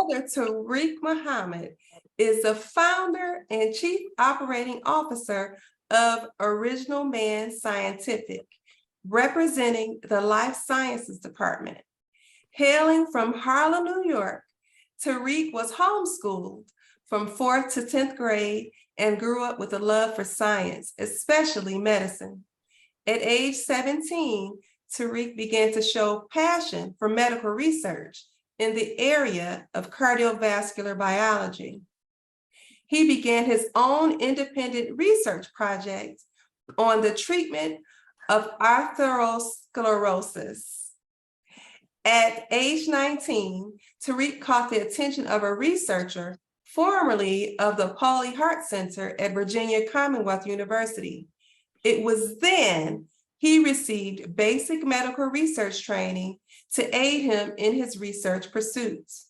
Brother Tariq Muhammad is the founder and chief operating officer of Original Man Scientific, representing the Life Sciences Department. Hailing from Harlem, New York, Tariq was homeschooled from 4th to 10th grade and grew up with a love for science, especially medicine. At age 17, Tariq began to show passion for medical research in the area of cardiovascular biology. He began his own independent research project on the treatment of atherosclerosis. At age 19, Tariq caught the attention of a researcher formerly of the Pauli Heart Center at Virginia Commonwealth University. It was then he received basic medical research training to aid him in his research pursuits.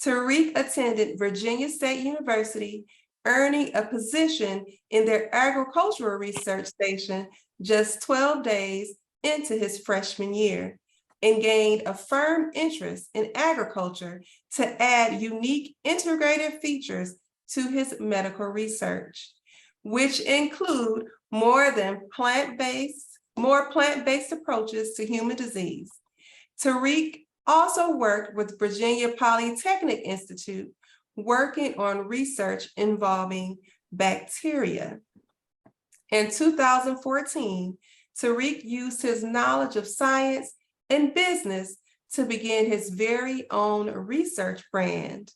Tariq attended Virginia State University, earning a position in their agricultural research station just 12 days into his freshman year, and gained a firm interest in agriculture to add unique integrative features to his medical research, which include more plant-based approaches to human disease. Tariq also worked with Virginia Polytechnic Institute, working on research involving bacteria. In 2014, Tariq used his knowledge of science and business to begin his very own research brand,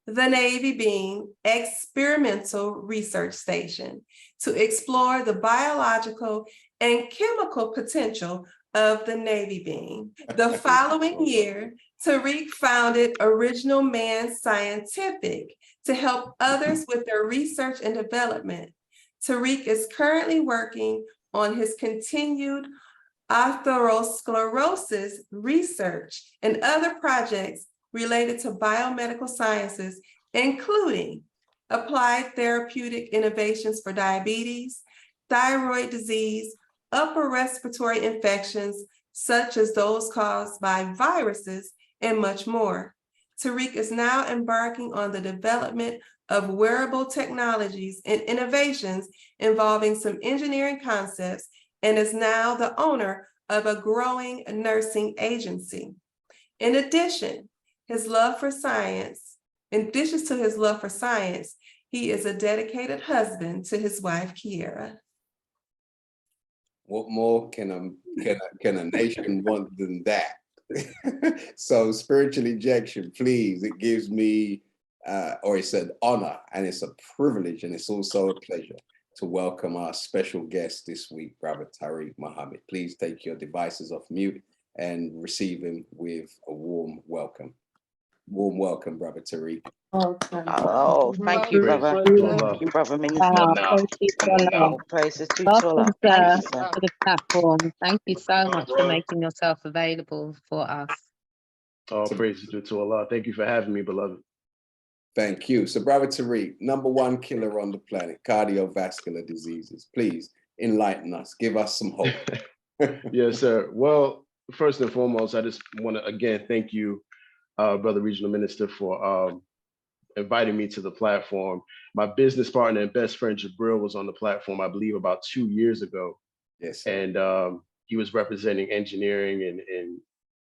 the Navy Bean Experimental Research Station, to explore the biological and chemical potential of the Navy bean. The following year, Tariq founded Original Man Scientific to help others with their research and development. Tariq is currently working on his continued atherosclerosis research and other projects related to biomedical sciences, including applied therapeutic innovations for diabetes, thyroid disease, upper respiratory infections, such as those caused by viruses, and much more. Tariq is now embarking on the development of wearable technologies and innovations involving some engineering concepts, and is now the owner of a growing nursing agency. In addition to his love for science, he is a dedicated husband to his wife, Kiera. What more can a nation want than that? So spiritual injection, please. It gives me, or it's an honor, and it's a privilege, and it's also a pleasure to welcome our special guest this week, Brother Tariq Muhammad. Please take your devices off mute and receive him with a warm welcome. Warm welcome, Brother Tariq. Oh, thank you, brother. Thank you, brother Minister. Thank you so much. Praises to Welcome, Allah. sir, Thank you, sir. to the platform. Thank you so much for making yourself available for us. All praises to Allah. Thank you for having me, beloved. Thank you. So, Brother Tariq, #1 killer on the planet, cardiovascular diseases. Please enlighten us. Give us some hope. Yes, sir. Well, first and foremost, I just want to again thank you, Brother Regional Minister, for inviting me to the platform. My business partner and best friend Jabril was on the platform, I believe, about 2 years ago. Yes. And he was representing engineering and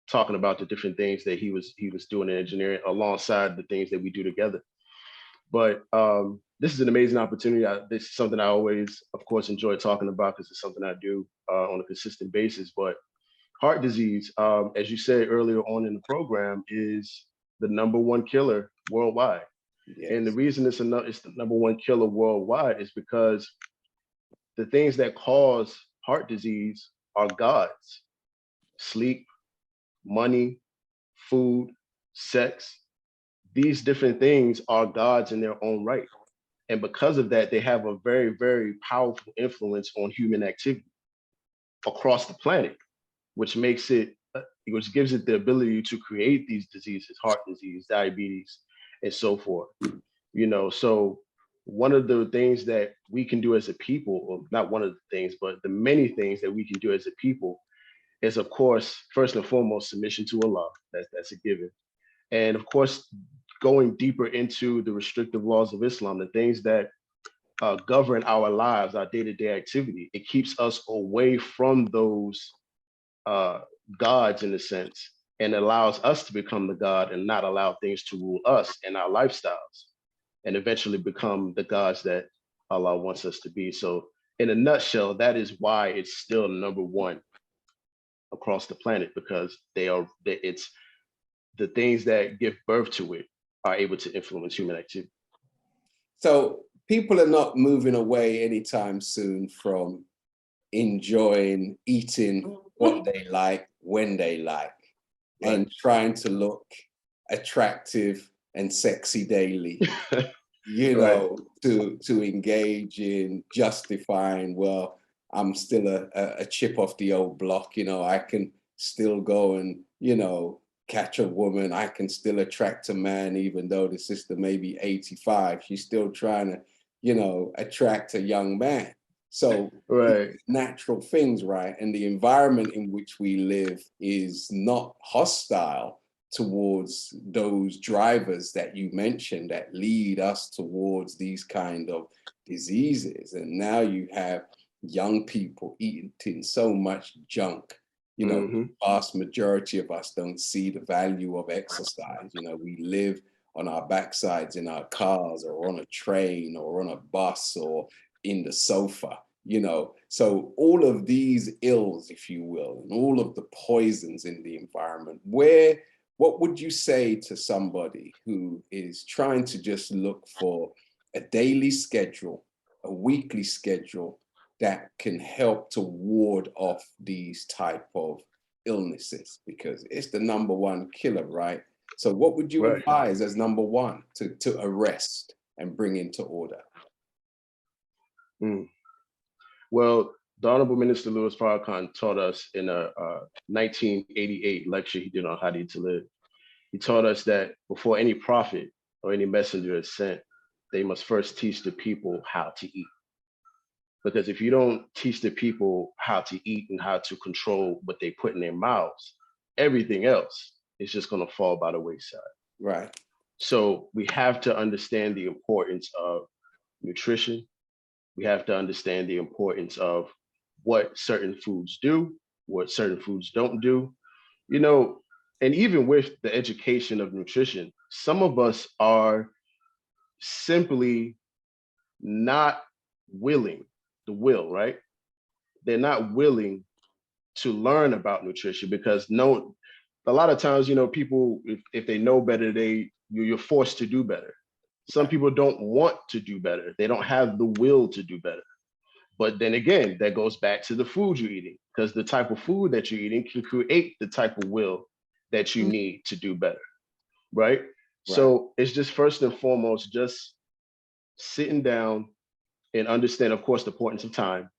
talking about the different things that he was doing in engineering alongside the things that we do together. But this is an amazing opportunity. This is something I always, of course, enjoy talking about because it's something I do on a consistent basis. But heart disease, as you said earlier on in the program, is the #1 killer worldwide. Yes. And the reason it's the #1 killer worldwide is because the things that cause heart disease are gods: sleep, money, food, sex. These different things are gods in their own right. And because of that, they have a very, very powerful influence on human activity across the planet, which makes it, which gives it the ability to create these diseases, heart disease, diabetes, and so forth. You know, so one of the things that we can do as a people, or not one of the things, but the many things that we can do as a people is, of course, first and foremost, submission to Allah. That's a given. And of course, going deeper into the restrictive laws of Islam, the things that govern our lives, our day-to-day activity, it keeps us away from those gods in a sense, and allows us to become the God and not allow things to rule us and our lifestyles, and eventually become the gods that Allah wants us to be. So in a nutshell, that is why it's still number one across the planet, because it's the things that give birth to it are able to influence human activity. So people are not moving away anytime soon from enjoying eating what they like, when they like, and trying to look attractive and sexy daily, you know, to engage in justifying, well, I'm still a chip off the old block, you know, I can still go and, you know, catch a woman, I can still attract a man, even though the sister may be 85, she's still trying to, you know, attract a young man. So natural things, right? And the environment in which we live is not hostile towards those drivers that you mentioned that lead us towards these kind of diseases. And now you have young people eating so much junk. You know, the vast majority of us don't see the value of exercise. You know, we live on our backsides in our cars or on a train or on a bus or in the sofa, you know. So all of these ills, if you will, and all of the poisons in the environment, what would you say to somebody who is trying to just look for a daily schedule, a weekly schedule that can help to ward off these type of illnesses? Because it's the number one killer, right? So what would you advise as number one to arrest and bring into order? Well, the Honorable Minister Louis Farrakhan taught us in a 1988 lecture he did on Hadith to Live. He taught us that before any prophet or any messenger is sent, they must first teach the people how to eat. Because if you don't teach the people how to eat and how to control what they put in their mouths, everything else is just going to fall by the wayside. Right. So we have to understand the importance of nutrition. We have to understand the importance of what certain foods do, what certain foods don't do. You know, and even with the education of nutrition, some of us are simply not willing, the will, right? They're not willing to learn about nutrition because a lot of times, you know, people, if they know better, you're forced to do better. Some people don't want to do better. They don't have the will to do better. But then again, that goes back to the food you're eating, because the type of food that you're eating can create the type of will that you need to do better, right? So it's just first and foremost, just sitting down and understand, of course, the importance of time.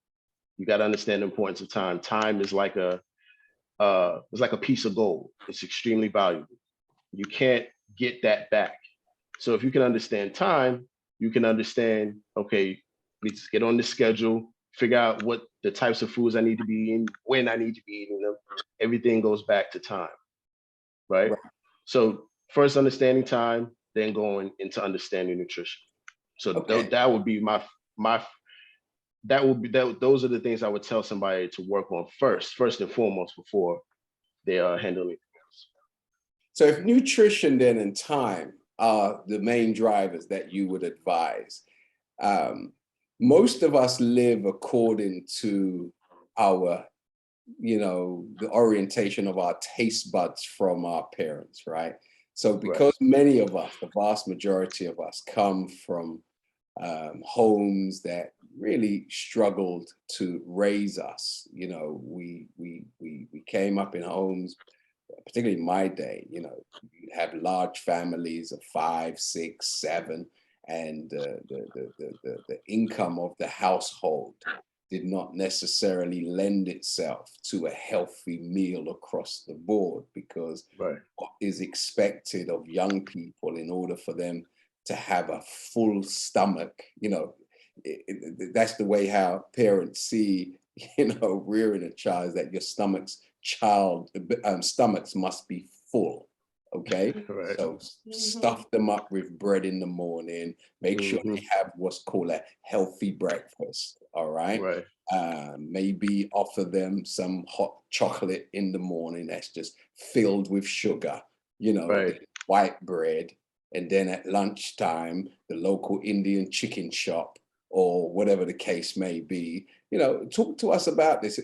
You got to understand the importance of time. Time is like it's like a piece of gold. It's extremely valuable. You can't get that back. So if you can understand time, you can understand, okay, let's get on the schedule, figure out what the types of foods I need to be eating, when I need to be eating them. Everything goes back to time, right? So first understanding time, then going into understanding nutrition. So that would be those are the things I would tell somebody to work on first and foremost, before they are handling anything else. So if nutrition then and time are the main drivers that you would advise, most of us live according to our, you know, the orientation of our taste buds from our parents, right? So because many of us, the vast majority of us, come from homes that really struggled to raise us, you know, we came up in homes, particularly in my day, you know, you have large families of 5, 6, 7, and the income of the household did not necessarily lend itself to a healthy meal across the board, because what is expected of young people in order for them to have a full stomach, you know, that's the way how parents see, you know, rearing a child, is that your stomachs must be full Okay, Right. so stuff them up with bread in the morning. Make sure they have what's called a healthy breakfast. All right. Right. Maybe offer them some hot chocolate in the morning that's just filled with sugar, Right. white bread. And then at lunchtime, the local Indian chicken shop or whatever the case may be, talk to us about this.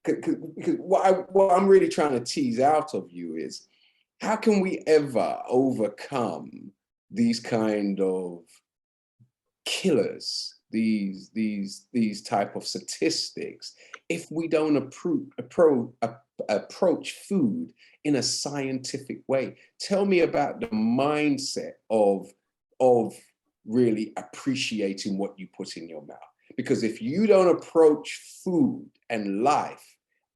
Because what I'm really trying to tease out of you is, how can we ever overcome these kind of killers, these type of statistics, if we don't approach food in a scientific way? Tell me about the mindset of really appreciating what you put in your mouth. Because if you don't approach food and life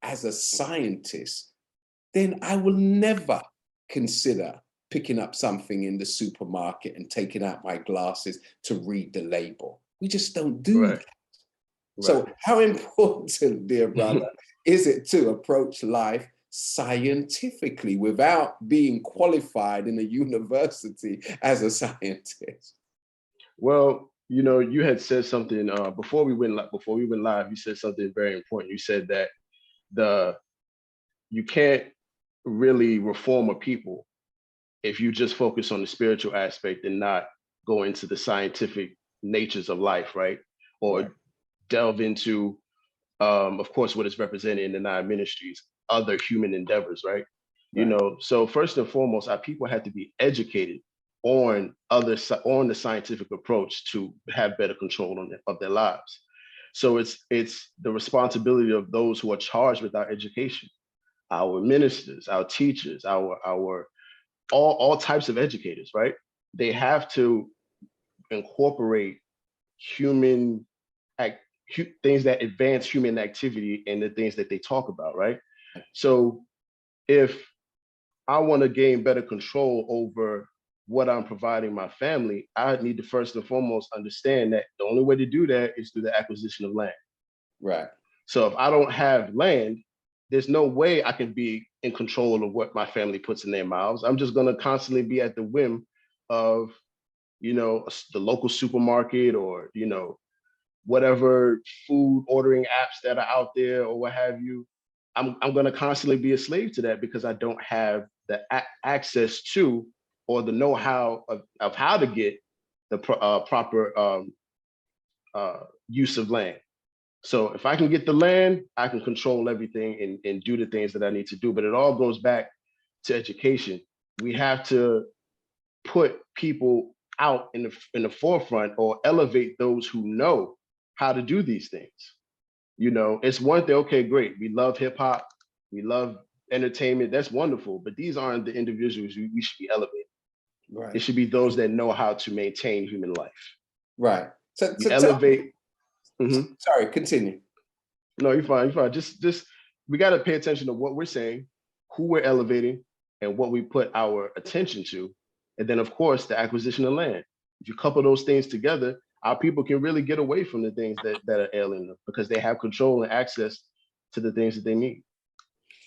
as a scientist, then I will never consider picking up something in the supermarket and taking out my glasses to read the label. We just don't do Right. that. So how important, dear brother, is it to approach life scientifically without being qualified in a university as a scientist? Well, you had said something before we went live. You said something very important. You said that you can't really reform a people if you just focus on the spiritual aspect and not go into the scientific natures of life, right? Or delve into, of course, what is represented in the 9 ministries, other human endeavors, right? So first and foremost, our people had to be educated on the scientific approach to have better control of their lives. So it's the responsibility of those who are charged with our education, our ministers, our teachers, our all types of educators, right? They have to incorporate human things that advance human activity and the things that they talk about, right? So if I want to gain better control over what I'm providing my family, I need to first and foremost understand that the only way to do that is through the acquisition of land. Right. So if I don't have land, there's no way I can be in control of what my family puts in their mouths. I'm just going to constantly be at the whim of, the local supermarket or, whatever food ordering apps that are out there or what have you. I'm going to constantly be a slave to that because I don't have the access to or the know-how of how to get the proper use of land. So if I can get the land, I can control everything and do the things that I need to do. But it all goes back to education. We have to put people out in the forefront or elevate those who know how to do these things. It's one thing, okay, great. We love hip hop, we love entertainment. That's wonderful. But these aren't the individuals we should be elevating. Right. It should be those that know how to maintain human life. Right. So elevate. Sorry, continue. No, you're fine. You're fine. Just we got to pay attention to what we're saying, who we're elevating, and what we put our attention to. And then, of course, the acquisition of land. If you couple those things together, our people can really get away from the things that are ailing them because they have control and access to the things that they need.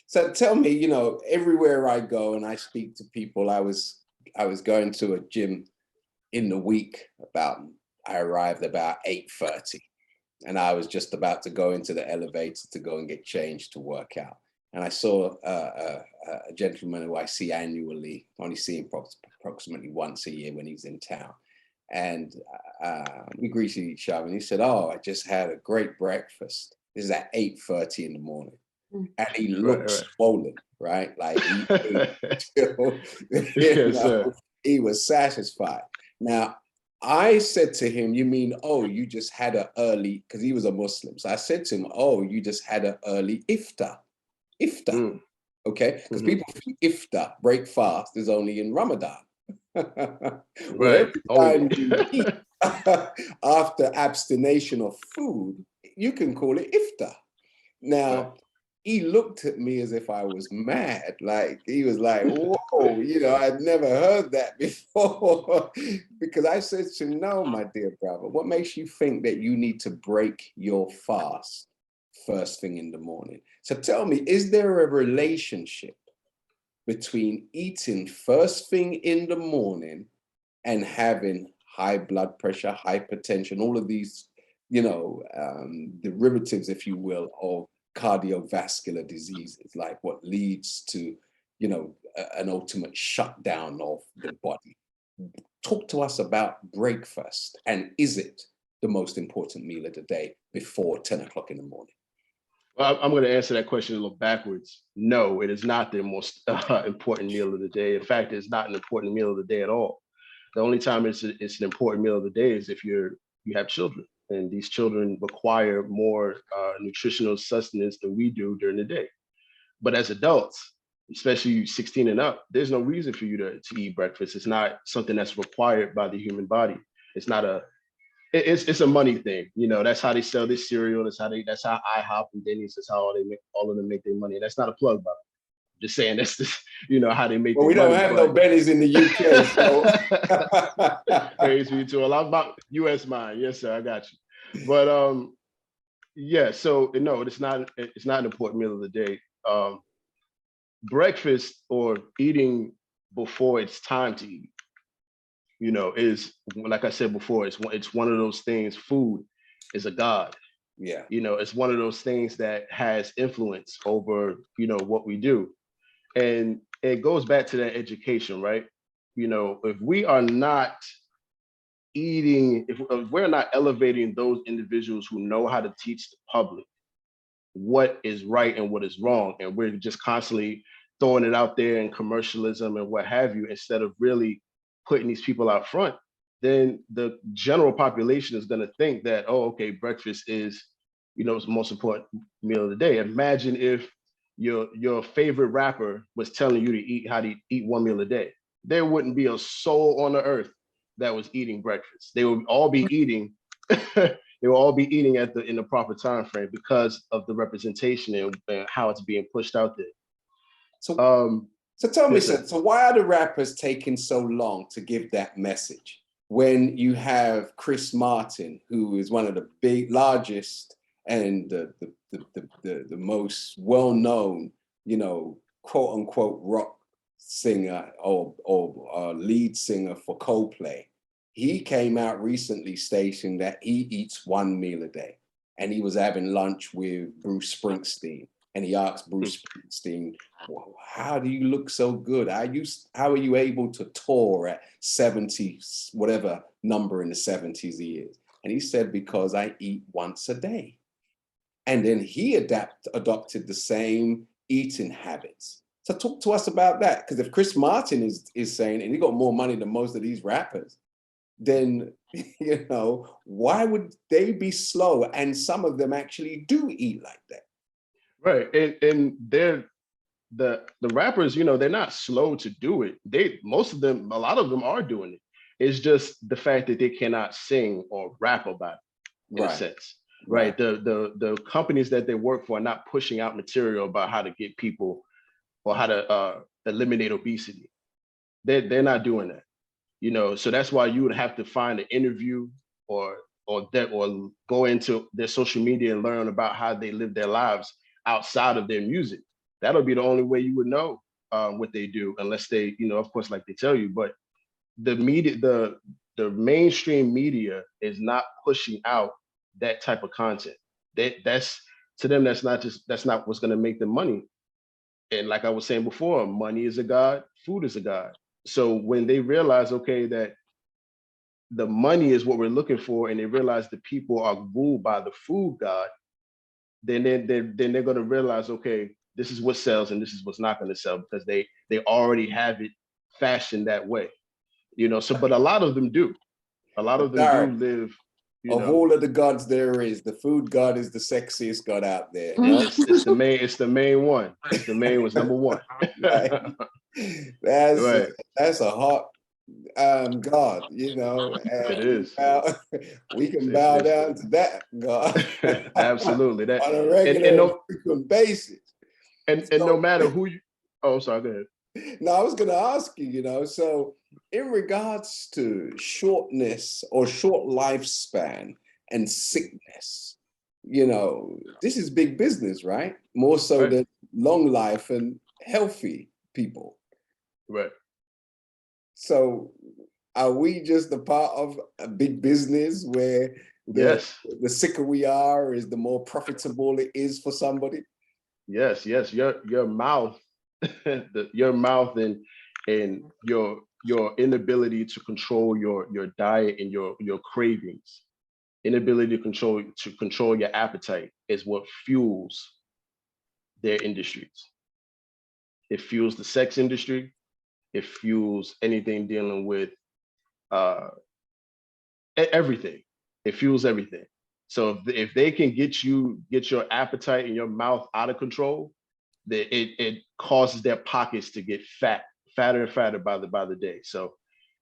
So tell me, everywhere I go and I speak to people, I was going to a gym in the week I arrived about 8:30. And I was just about to go into the elevator to go and get changed to work out. And I saw a gentleman who I see annually, only see him approximately once a year when he's in town. And we greeted each other and he said, "Oh, I just had a great breakfast." This is at 8:30 in the morning. And he looked swollen, right? Like he was satisfied. Now, I said to him, "You mean, oh, you just had an early," because he was a Muslim. So I said to him, "Oh, you just had an early iftar." Okay? Because people think iftar, break fast, is only in Ramadan. Well, every time you eat after abstination of food, you can call it iftar. Now, he looked at me as if I was mad. Like, he was like, "Whoa, I'd never heard that before." Because I said to him, "No, my dear brother, what makes you think that you need to break your fast first thing in the morning?" So tell me, is there a relationship between eating first thing in the morning and having high blood pressure, hypertension, all of these, derivatives, if you will, of cardiovascular diseases, like what leads to, an ultimate shutdown of the body. Talk to us about breakfast, and is it the most important meal of the day before 10 o'clock in the morning? Well, I'm going to answer that question a little backwards. No, it is not the most important meal of the day. In fact, it's not an important meal of the day at all. The only time it's an important meal of the day is if you have children, and these children require more nutritional sustenance than we do during the day. But as adults, especially 16 and up, there's no reason for you to eat breakfast. It's not something that's required by the human body. It's not it's a money thing. That's how they sell this cereal. That's how IHOP and Denny's, that's how all of them make their money. That's not a plug, by the way. Just saying that's just, how they make Well, we their don't money. have no Benny's in the UK, so. Praise be to Allah. I'm about US mine. Yes, sir, I got you. But yeah, so no, it's not an important meal of the day. Breakfast, or eating before it's time to eat, is, like I said before, it's one of those things. Food is a god. Yeah. It's one of those things that has influence over, what we do. And it goes back to that education, right? If we are not eating, if we're not elevating those individuals who know how to teach the public what is right and what is wrong, and we're just constantly throwing it out there in commercialism and what have you, instead of really putting these people out front, then the general population is going to think that, oh, okay, breakfast is, the most important meal of the day. Imagine if your favorite rapper was telling you to eat one meal a day. There wouldn't be a soul on the earth that was eating breakfast. They would all be eating. They will all be eating in the proper time frame because of the representation and how it's being pushed out there. So tell me, yes, sir, so why are the rappers taking so long to give that message when you have Chris Martin, who is one of the largest and the most well-known, quote unquote rock singer or lead singer for Coldplay? He came out recently stating that he eats one meal a day, and he was having lunch with Bruce Springsteen. And he asked Bruce Springsteen, well, how do you look so good? How are you able to tour at 70, whatever number in the 70s he is? And he said, because I eat once a day. And then he adopted the same eating habits. So talk to us about that. Because if Chris Martin is saying, and he got more money than most of these rappers, then, why would they be slow? And some of them actually do eat like that. Right. And they're the rappers, they're not slow to do it. A lot of them are doing it. It's just the fact that they cannot sing or rap about it, in a sense. Right. The companies that they work for are not pushing out material about how to get people, or how to eliminate obesity. They're not doing that. So that's why you would have to find an interview or go into their social media and learn about how they live their lives outside of their music. That'll be the only way you would know what they do, unless they, of course, like they tell you. But the media, the mainstream media is not pushing out that type of content. That's to them, that's not what's going to make them money. And like I was saying before, money is a god, food is a god. So when they realize, okay, that the money is what we're looking for, and they realize the people are ruled by the food god, then they're going to realize, okay, this is what sells and this is what's not going to sell, because they already have it fashioned that way. So, but a lot of them do. A lot of them do live. Of all of the gods there is, the food god is the sexiest god out there. It's the main. It's the main one. It's the main was number one. Right. That's a hot God, It is. We can bow down to that God. Absolutely. That on a regular frequent basis. And no matter who you. Oh, sorry. Go ahead. No, I was going to ask you, so in regards to shortness or short lifespan and sickness, this is big business, right? More so than long life and healthy. people. Right. So are we just a part of a big business where Yes. the sicker we are is the more profitable it is for somebody? Yes. Your mouth, your mouth and your inability to control your diet and your cravings, inability to control your appetite is what fuels their industries. It fuels the sex industry. It fuels anything dealing with uh, everything. It fuels everything. So if they can get your appetite and your mouth out of control, it causes their pockets to get fatter and fatter by the day. So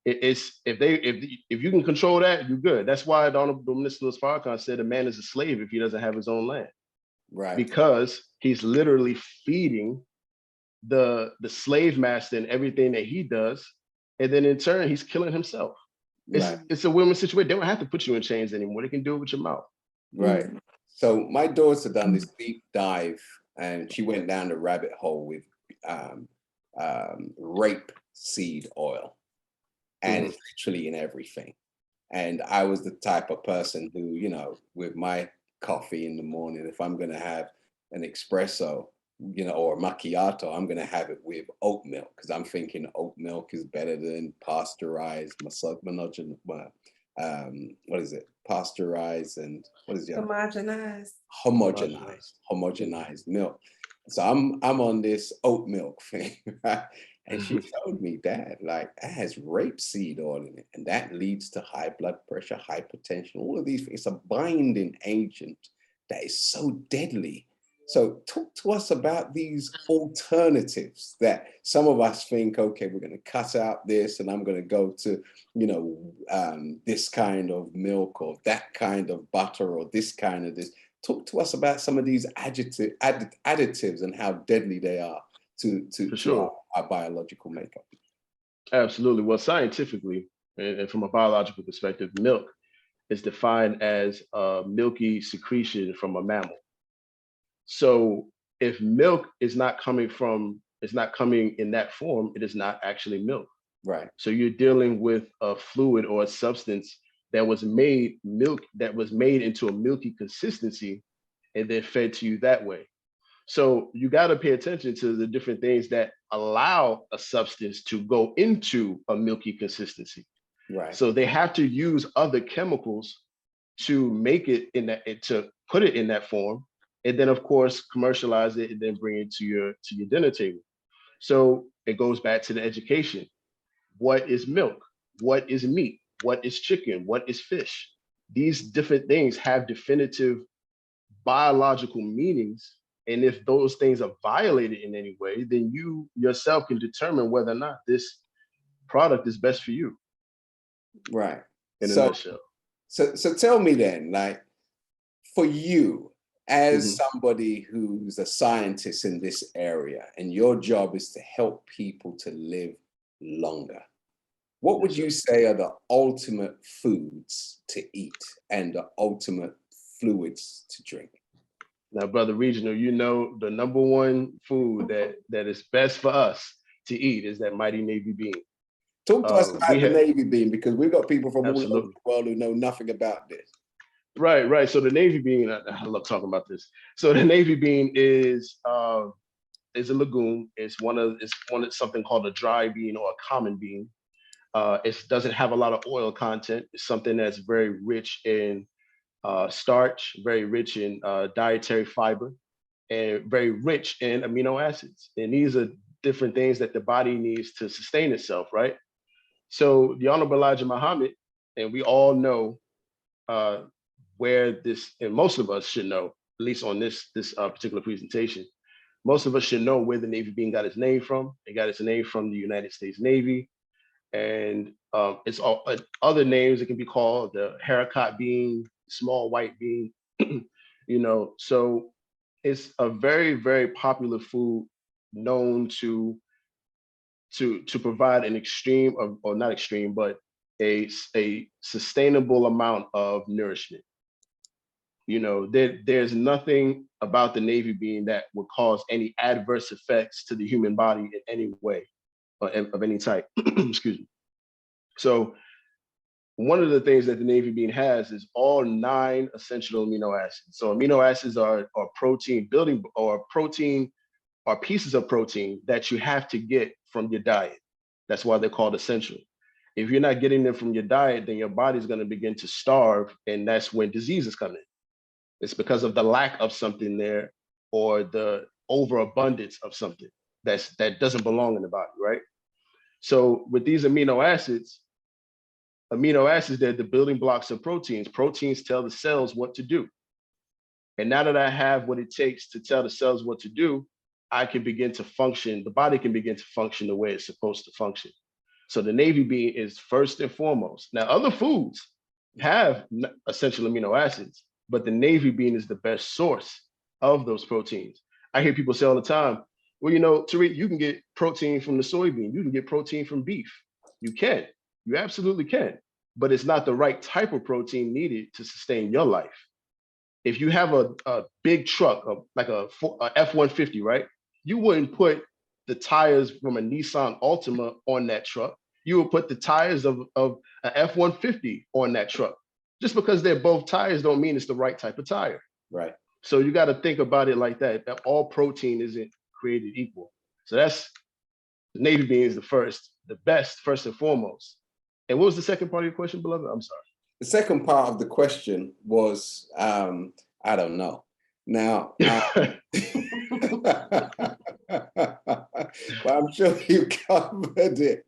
it's if you can control that, you're good. That's why the Honorable Minister Louis Farrakhan said a man is a slave if he doesn't have his own land, Right. because he's literally feeding the slave master and everything that he does, and then in turn he's killing himself. Right. It's a win-win situation. They don't have to put you in chains anymore. They can do it with your mouth. Right. So my daughter done this deep dive, and she went down the rabbit hole with rape seed oil, and it's literally in everything. And I was the type of person who, you know, with my coffee in the morning, if I'm going to have an espresso, you know, or macchiato, I'm going to have it with oat milk, because I'm thinking oat milk is better than pasteurized, what is it? Pasteurized and what is the other? Homogenized milk. So I'm on this oat milk thing, right? And she showed me, Dad, like, it has rapeseed oil in it, and that leads to high blood pressure, hypertension, all of these things. It's a binding agent that is so deadly. So talk to us about these alternatives that some of us think, okay, we're going to cut out this, and I'm going to go to, you know, this kind of milk or that kind of butter or this kind of this. Talk to us about some of these additives and how deadly they are to our biological makeup. Absolutely. Well, scientifically and from a biological perspective, milk is defined as a milky secretion from a mammal. So if milk is not coming in that form, it is not actually milk. Right. So you're dealing with a fluid or a substance that was made into a milky consistency and then fed to you that way. So you got to pay attention to the different things that allow a substance to go into a milky consistency. Right. So they have to use other chemicals to make it to put it in that form, and then of course commercialize it and then bring it to your dinner table. So it goes back to the education. What is milk? What is meat? What is chicken? What is fish? These different things have definitive biological meanings. And if those things are violated in any way, then you yourself can determine whether or not this product is best for you. Right. In a nutshell. So tell me then, like, for you as somebody who's a scientist in this area, and your job is to help people to live longer, what would you say are the ultimate foods to eat and the ultimate fluids to drink? Now, Brother Regional, you know the number one food that is best for us to eat is that mighty Navy bean. Talk to us about the Navy bean, because we've got people from all over the world who know nothing about this. Right. So the Navy bean, I love talking about this. So the Navy bean is a legume. It's something called a dry bean or a common bean. It doesn't have a lot of oil content. It's something that's very rich in starch, very rich in dietary fiber, and very rich in amino acids. And these are different things that the body needs to sustain itself, right? So the Honorable Elijah Muhammad, and we all know where this, and most of us should know, at least on this particular presentation, most of us should know where the Navy bean got its name from. It got its name from the United States Navy. And it's all other names it can be called, the haricot bean, small white bean, you know. So it's a very, very popular food, known to provide an extreme or not extreme, but a sustainable amount of nourishment. You know, there's nothing about the navy bean that would cause any adverse effects to the human body in any way or of any type. Excuse me. So one of the things that the navy bean has is all 9 essential amino acids. So amino acids are protein building or protein are pieces of protein that you have to get from your diet. That's why they're called essential. If you're not getting them from your diet, then your body's going to begin to starve, and that's when diseases come in. It's because of the lack of something there or the overabundance of something that doesn't belong in the body, right? So with these amino acids, they're the building blocks of proteins. Proteins tell the cells what to do. And now that I have what it takes to tell the cells what to do, I can begin to function, the body can begin to function the way it's supposed to function. So the navy bean is first and foremost. Now, other foods have essential amino acids, but the navy bean is the best source of those proteins. I hear people say all the time, well, you know, Tariq, you can get protein from the soybean, you can get protein from beef. You can, you absolutely can, but it's not the right type of protein needed to sustain your life. If you have a big truck, like a F-150, right? You wouldn't put the tires from a Nissan Altima on that truck. You would put the tires of an F-150 on that truck. Just because they're both tires don't mean it's the right type of tire. Right. So you got to think about it like that all protein isn't created equal. So that's the navy bean is the best, first and foremost. And what was the second part of your question, beloved? I'm sorry. The second part of the question was, I don't know. Now, but I'm sure you covered it.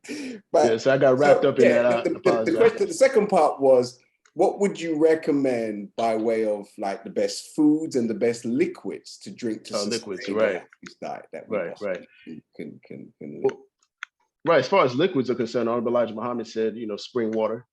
But yes, I got wrapped up in that. The second part was, what would you recommend by way of like the best foods and the best liquids to drink to sustain liquids, right? This diet that we can well, right. As far as liquids are concerned, Honorable Elijah Muhammad said, you know, spring water.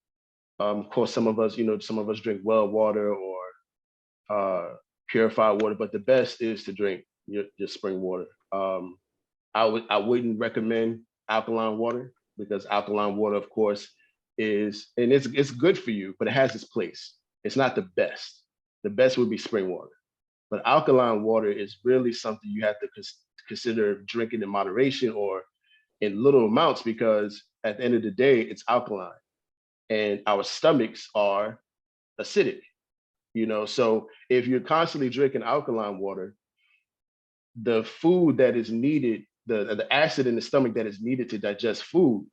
Of course, some of us drink well water or purified water, but the best is to drink your spring water. I wouldn't recommend alkaline water because alkaline water, of course, it's good for you, but it has its place. It's not the best. The best would be spring water, but alkaline water is really something you have to consider drinking in moderation or in little amounts because at the end of the day, it's alkaline. And our stomachs are acidic, you know. So if you're constantly drinking alkaline water, the food that is needed, the acid in the stomach that is needed to digest food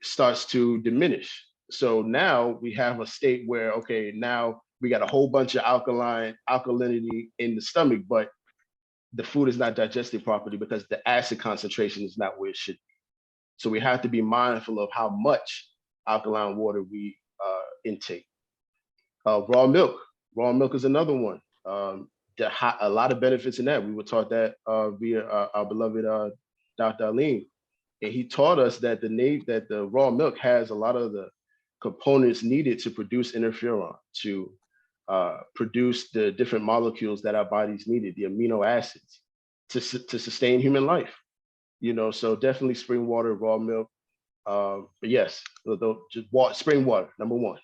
starts to diminish. So now we have a state where, okay, now we got a whole bunch of alkalinity in the stomach, but the food is not digested properly because the acid concentration is not where it should be. So we have to be mindful of how much alkaline water we intake. Raw milk is another one. A lot of benefits in that. We were taught that via our beloved Dr. Alim, and he taught us that the raw milk has a lot of the components needed to produce interferon, to produce the different molecules that our bodies needed, the amino acids, to sustain human life. You know, so definitely spring water, raw milk. But yes, spring water, number one.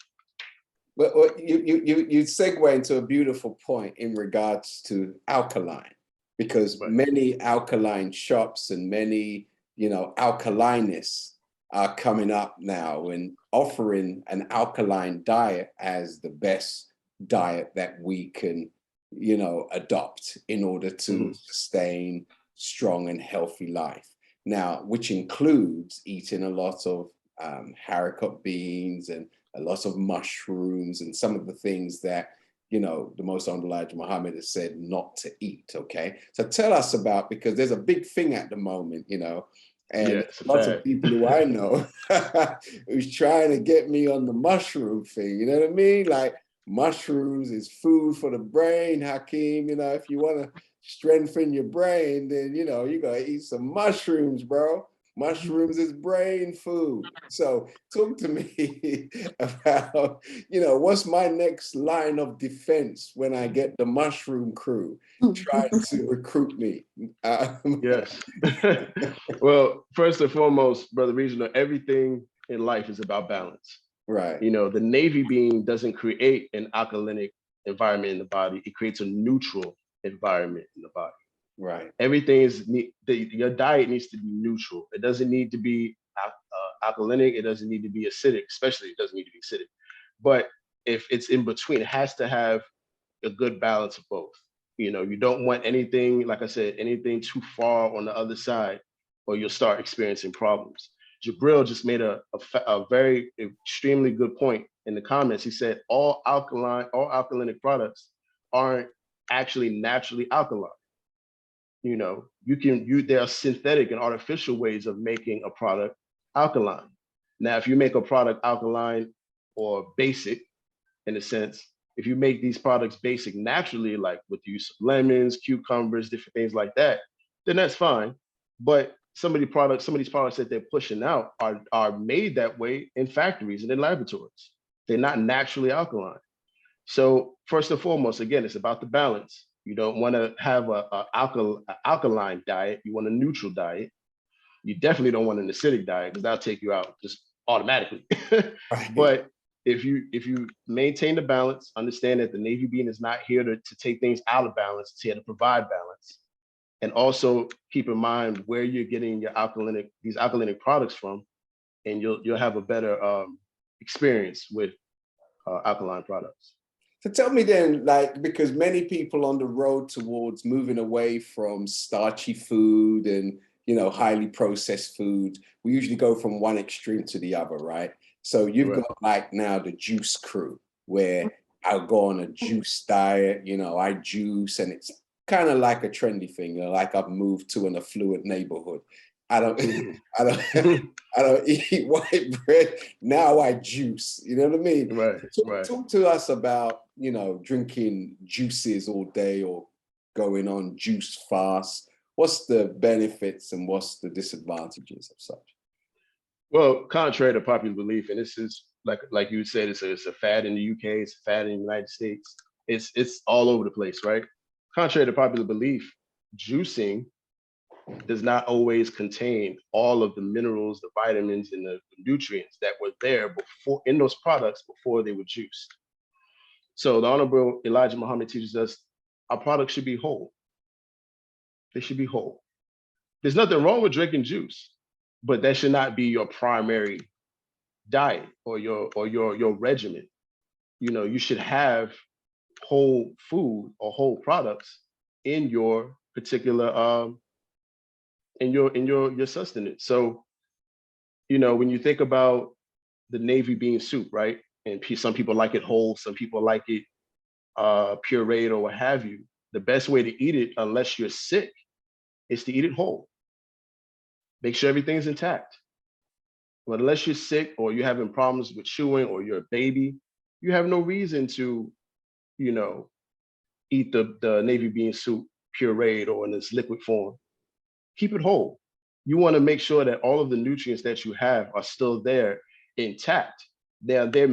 Well, you segue into a beautiful point in regards to alkaline, because many alkaline shops and many, you know, alkalinists are coming up now and offering an alkaline diet as the best diet that we can, you know, adopt in order to sustain strong and healthy life. Now, which includes eating a lot of haricot beans and a lot of mushrooms and some of the things that, you know, the Most Honorable Elijah Muhammad has said not to eat, okay? So tell us about, because there's a big thing at the moment, you know, and lots of people who I know who's trying to get me on the mushroom thing, you know what I mean? Like, mushrooms is food for the brain, Hakeem, you know, if you want to strengthen your brain, then, you know, you gotta eat some mushrooms, bro. Mushrooms is brain food. So talk to me about, you know, what's my next line of defense when I get the mushroom crew trying to recruit me? Yes. Well, first and foremost, Brother Regional, everything in life is about balance. Right. You know, the navy bean doesn't create an alkalinic environment in the body. It creates a neutral environment in the body. Right. Everything is your diet needs to be neutral. It doesn't need to be alkalinic. It doesn't need to be acidic, especially it doesn't need to be acidic. But if it's in between, it has to have a good balance of both. You know, you don't want anything, like I said, anything too far on the other side, or you'll start experiencing problems. Jabril just made a very extremely good point in the comments. He said all alkalinic products aren't actually naturally alkaline. You know, there are synthetic and artificial ways of making a product alkaline. Now, if you make a product alkaline or basic, in a sense, if you make these products basic naturally, like with the use of lemons, cucumbers, different things like that, then that's fine. But some of these products that they're pushing out are made that way in factories and in laboratories. They're not naturally alkaline. So first and foremost, again, it's about the balance. You don't want to have an alkaline diet. You want a neutral diet. You definitely don't want an acidic diet because that'll take you out just automatically. Right. But if you maintain the balance, understand that the Navy bean is not here to take things out of balance, it's here to provide balance. And also keep in mind where you're getting these alkalinic products from, and you'll have a better experience with alkaline products. So tell me then, like, because many people on the road towards moving away from starchy food and, you know, highly processed food, we usually go from one extreme to the other, right? So you've Right. got like now the juice crew, where I'll go on a juice diet, you know, I juice, and it's kind of like a trendy thing, you know, like I've moved to an affluent neighborhood. I don't, I don't eat white bread. Now I juice. You know what I mean? Right, Talk to us about, you know, drinking juices all day or going on juice fast. What's the benefits and what's the disadvantages of such? Well, contrary to popular belief, and this is like you said, it's a fad in the UK, it's a fad in the United States. It's all over the place, right? Contrary to popular belief, juicing does not always contain all of the minerals, the vitamins, and the nutrients that were there before in those products before they were juiced. So the Honorable Elijah Muhammad teaches us our products should be whole. They should be whole. There's nothing wrong with drinking juice, but that should not be your primary diet or your regimen. You know, you should have whole food or whole products in your particular in your sustenance. So, you know, when you think about the navy bean soup, right? And some people like it whole, some people like it pureed or what have you. The best way to eat it, unless you're sick, is to eat it whole. Make sure everything's intact. But unless you're sick or you're having problems with chewing or you're a baby, you have no reason to, you know, eat the navy bean soup pureed or in its liquid form. Keep it whole. You want to make sure that all of the nutrients that you have are still there intact. Now, there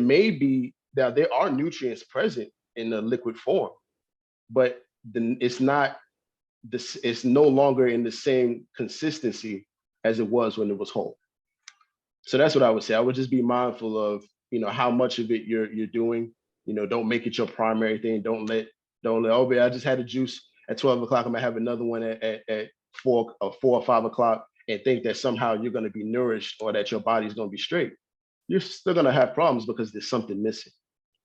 are nutrients present in the liquid form, but it's not this. It's no longer in the same consistency as it was when it was whole. So that's what I would say. I would just be mindful of, you know, how much of it you're doing. You know, don't make it your primary thing. Don't let oh, I just had a juice at 12 o'clock. I'm gonna have another one at 4 or 5 o'clock and think that somehow you're gonna be nourished or that your body's gonna be straight. You're still gonna have problems because there's something missing.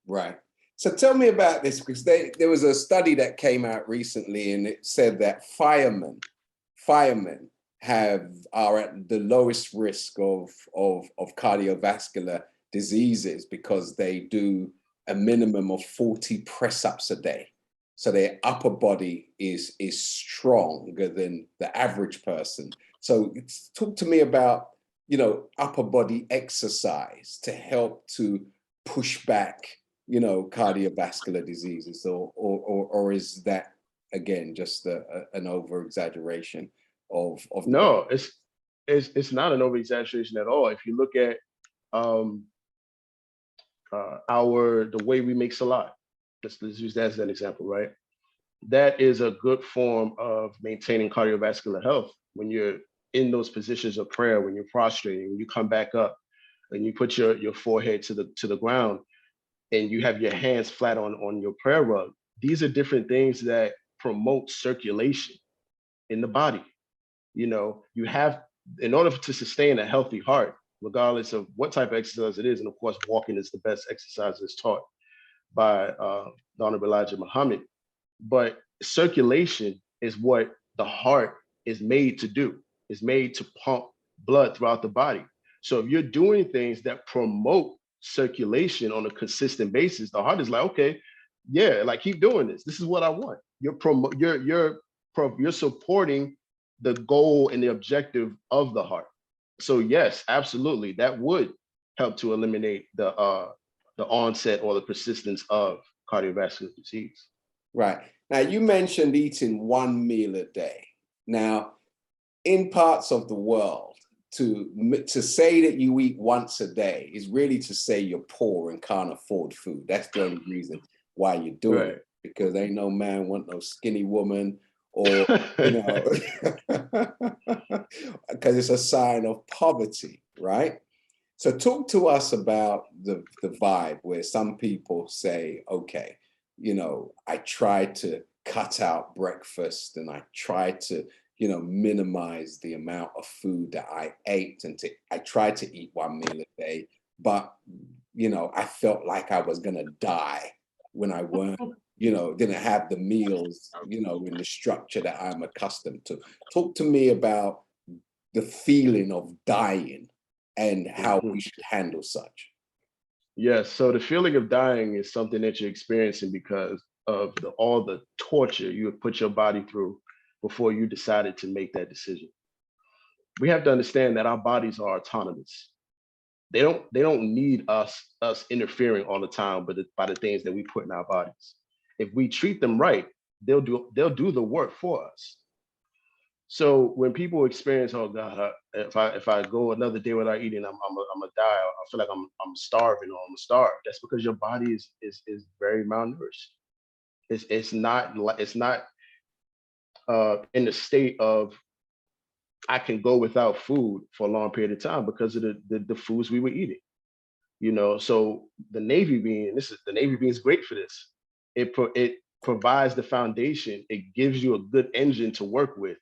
Right. So tell me about this, because there was a study that came out recently and it said that firemen are at the lowest risk of cardiovascular diseases because they do a minimum of 40 press-ups a day. So their upper body is stronger than the average person. So talk to me about, you know, upper body exercise to help to push back, you know, cardiovascular diseases, or is that again just an over exaggeration of No, it's not an over exaggeration at all. If you look at the way we make salat, let's use that as an example, right? That is a good form of maintaining cardiovascular health. When you're in those positions of prayer, when you're prostrating, when you come back up and you put your forehead to the ground, and you have your hands flat on your prayer rug. These are different things that promote circulation in the body. You know, you have, in order to sustain a healthy heart, regardless of what type of exercise it is, and of course, walking is the best exercise that's taught by the Honorable Elijah Muhammad. But circulation is what the heart is made to do. It's made to pump blood throughout the body. So if you're doing things that promote circulation on a consistent basis, the heart is like, okay, yeah, like keep doing this. This is what I want. You're supporting the goal and the objective of the heart. So yes, absolutely, that would help to eliminate the onset or the persistence of cardiovascular disease. Right. Now, you mentioned eating one meal a day. Now, in parts of the world, to say that you eat once a day is really to say you're poor and can't afford food. That's the only reason why you're doing it, because ain't no man want no skinny woman, or, you know, because it's a sign of poverty, right? So talk to us about the vibe where some people say, okay, you know, I tried to cut out breakfast and I tried to, you know, minimize the amount of food that I ate, and I tried to eat one meal a day, but, you know, I felt like I was gonna die when I weren't, you know, didn't have the meals, you know, in the structure that I'm accustomed to. Talk to me about the feeling of dying and how we should handle such. Yes, so the feeling of dying is something that you're experiencing because of all the torture you have put your body through before you decided to make that decision. We have to understand that our bodies are autonomous. They don't need us interfering all the time, but by the things that we put in our bodies. If we treat them right, they'll do the work for us. So when people experience, oh God, if I go another day without eating, I'm gonna die. I feel like I'm starving or I'm starved. That's because your body is very malnourished. It's not in the state of I can go without food for a long period of time because of the foods we were eating. You know, so the navy bean is great for this. It provides the foundation. It gives you a good engine to work with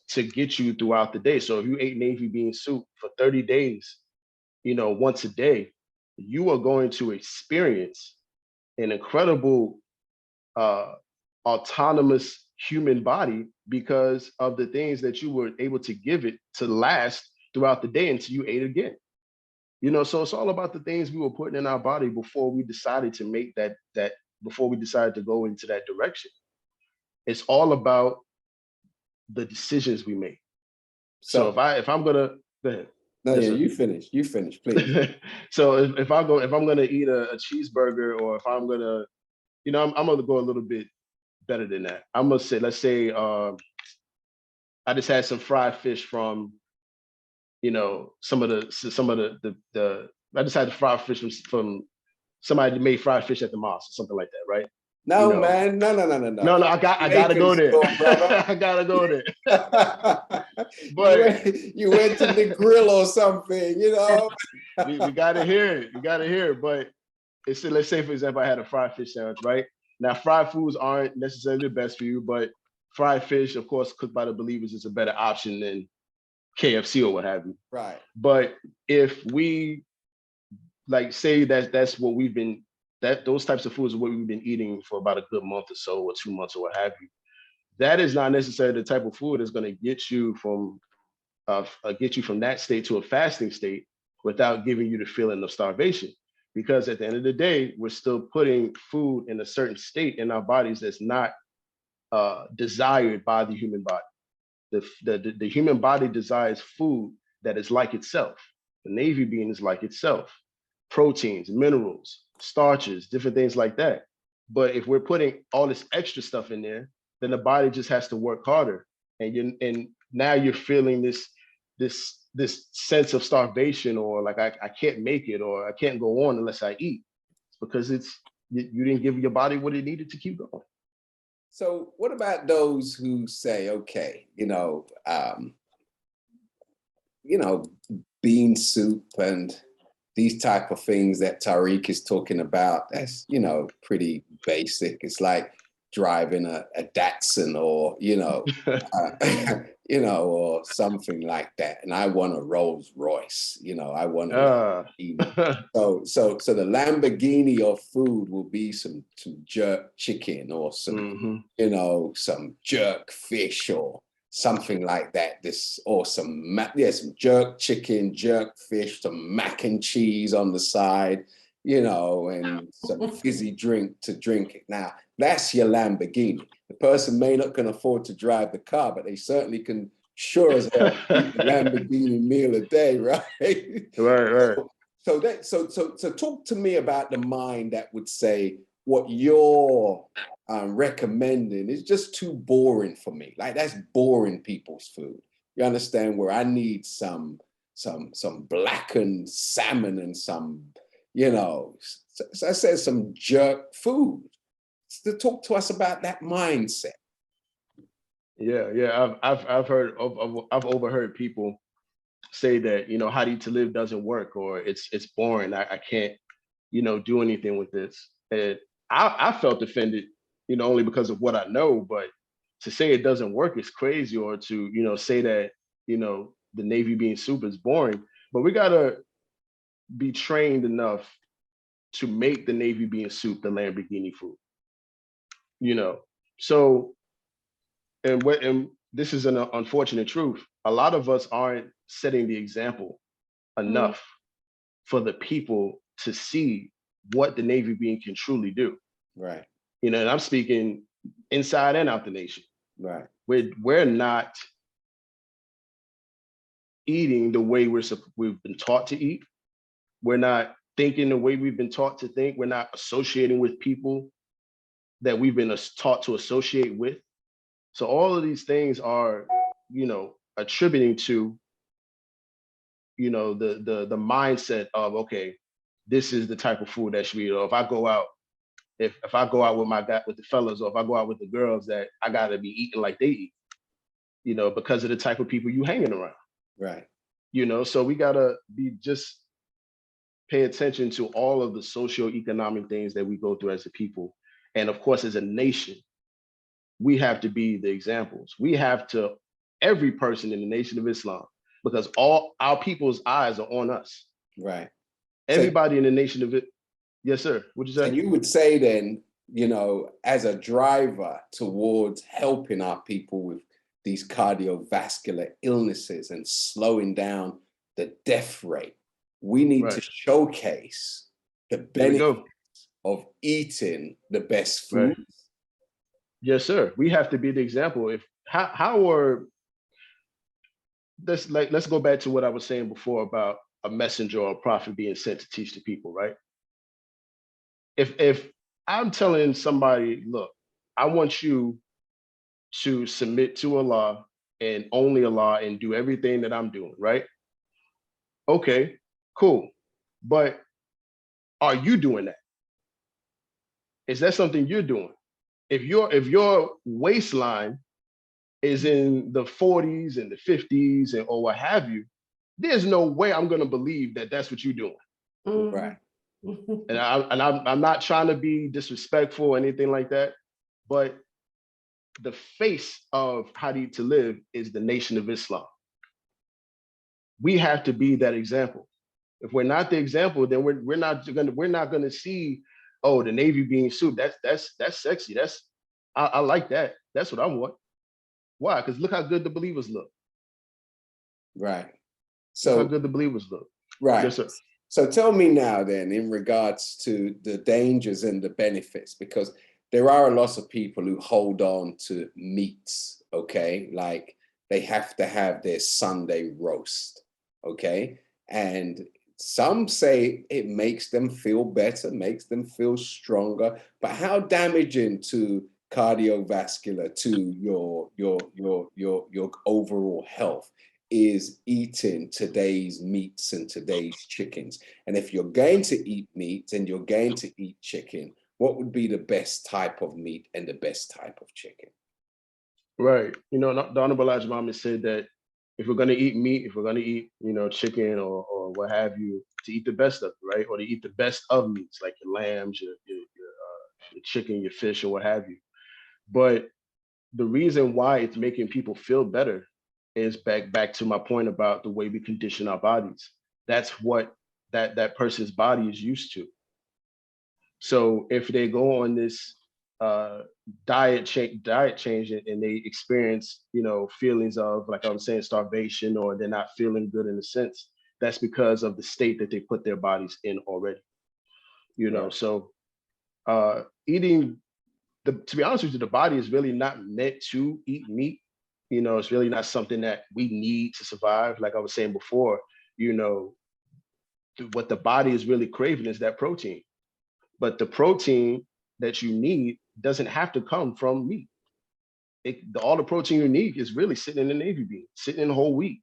to get you throughout the day. So if you ate navy bean soup for 30 days, you know, once a day, you are going to experience an incredible autonomous human body because of the things that you were able to give it to last throughout the day until you ate again. You know, so it's all about the things we were putting in our body before we decided to make that before we decided to go into that direction. It's all about the decisions we make. So if I'm gonna go ahead. No, yes, yeah, you finish, please. So if I'm gonna eat a cheeseburger, or if I'm gonna, you know, I'm gonna go a little bit better than that. I'm gonna say, let's say I just had some fried fish from, you know, some of the I just had the fried fish from somebody that made fried fish at the mosque or something like that, right? No, you know, man, no. No, I gotta go there. I gotta go there. But you went to the grill or something, you know. we gotta hear it. You gotta hear it. But let's say, for example, I had a fried fish sandwich, right? Now, fried foods aren't necessarily the best for you, but fried fish, of course, cooked by the believers, is a better option than KFC or what have you. Right. But if we say that's what we've been, those types of foods are what we've been eating for about a good month or so, or 2 months, or what have you. That is not necessarily the type of food that's going to get you from that state to a fasting state without giving you the feeling of starvation. Because at the end of the day, we're still putting food in a certain state in our bodies that's not desired by the human body. The human body desires food that is like itself. The navy bean is like itself. Proteins, minerals, starches, different things like that. But if we're putting all this extra stuff in there, then the body just has to work harder. And now you're feeling this sense of starvation, or like I can't make it, or I can't go on unless I eat. It's because you didn't give your body what it needed to keep going. So what about those who say, okay, bean soup and these type of things that Tariq is talking about, that's, you know, pretty basic. It's like driving a Datsun or, you know, you know, or something like that. And I want a Rolls Royce, you know, I want a Lamborghini. So the Lamborghini of food will be some jerk chicken or some, you know, some jerk fish or something like that. Or some jerk chicken, jerk fish, some mac and cheese on the side, you know, and some fizzy drink to drink it. Now, that's your Lamborghini. The person may not can afford to drive the car, but they certainly can sure as hell eat a Lamborghini meal a day, right? Right. So talk to me about the mind that would say what you're recommending is just too boring for me. Like, that's boring people's food. You understand, where I need some blackened salmon and some, you know, so I said some jerk food. To talk to us about that mindset. Yeah. I've overheard people say that, you know, how to eat to live doesn't work, or it's boring. I can't, you know, do anything with this. And I felt offended, you know, only because of what I know. But to say it doesn't work is crazy, or to, you know, say that, you know, the Navy bean soup is boring. But we gotta be trained enough to make the Navy bean soup the Lamborghini food. You know, so and this is an unfortunate truth. A lot of us aren't setting the example enough for the people to see what the Navy bean can truly do. Right. You know, and I'm speaking inside and out the nation. Right. We're not eating the way we've been taught to eat. We're not thinking the way we've been taught to think. We're not associating with people that we've been taught to associate with. So all of these things are, you know, attributing to, you know, the mindset of, okay, this is the type of food that should be. Or if I go out, if I go out with the fellas, or if I go out with the girls, that I gotta be eating like they eat, you know, because of the type of people you hanging around. Right. You know, so we gotta just pay attention to all of the socioeconomic things that we go through as a people. And of course, as a nation, we have to be the examples. We have to, every person in the Nation of Islam, because all our people's eyes are on us. Right. Everybody in the Nation of it. Yes, sir. What'd you say? And you would say then, you know, as a driver towards helping our people with these cardiovascular illnesses and slowing down the death rate, we need to showcase the benefits of eating the best food. Right. Yes, sir. We have to be the example. If how are let's go back to what I was saying before about a messenger or a prophet being sent to teach the people, right? If I'm telling somebody, look, I want you to submit to Allah and only Allah and do everything that I'm doing, right? Okay, cool. But are you doing that? Is that something you're doing? If your waistline is in the 40s and the 50s and or what have you, there's no way I'm gonna believe that that's what you're doing. Right. And I'm not trying to be disrespectful or anything like that, but the face of how to eat to live is the Nation of Islam. We have to be that example. If we're not the example, then we're not gonna see, oh, the Navy bean soup. That's sexy. I like that. That's what I want. Why? Because look how good the believers look. Right. So look how good the believers look. Right. Yes, sir. So tell me now then, in regards to the dangers and the benefits, because there are a lot of people who hold on to meats, okay? Like they have to have their Sunday roast, okay? And some say it makes them feel better, makes them feel stronger, but how damaging to cardiovascular, to your overall health is eating today's meats and today's chickens? And if you're going to eat meat and you're going to eat chicken, what would be the best type of meat and the best type of chicken? Right. You know, the Honorable Elijah Muhammad said that if we're going to eat meat, if we're going to eat, you know, chicken or what have you, to eat the best of it, right? Or to eat the best of meats, like your lambs, your chicken, your fish, or what have you. But the reason why it's making people feel better is back to my point about the way we condition our bodies. That's what that person's body is used to. So if they go on this diet change and they experience, you know, feelings of, like I was saying, starvation, or they're not feeling good in a sense, that's because of the state that they put their bodies in already. You know, Right. so eating to be honest with you, the body is really not meant to eat meat. You know, it's really not something that we need to survive. Like I was saying before, you know, what the body is really craving is that protein. But the protein that you need doesn't have to come from meat. All the protein you need is really sitting in the navy bean, sitting in whole wheat,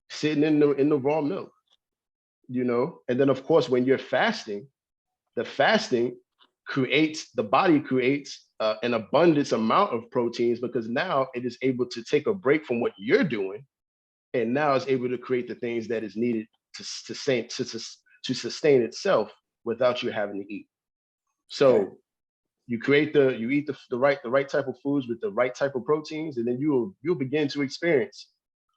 sitting in the raw milk. You know, and then of course when you're fasting, the fasting the body creates an abundance amount of proteins, because now it is able to take a break from what you're doing, and now it's able to create the things that is needed to sustain itself without you having to eat. So Okay. you eat the right type of foods with the right type of proteins, and then you'll begin to experience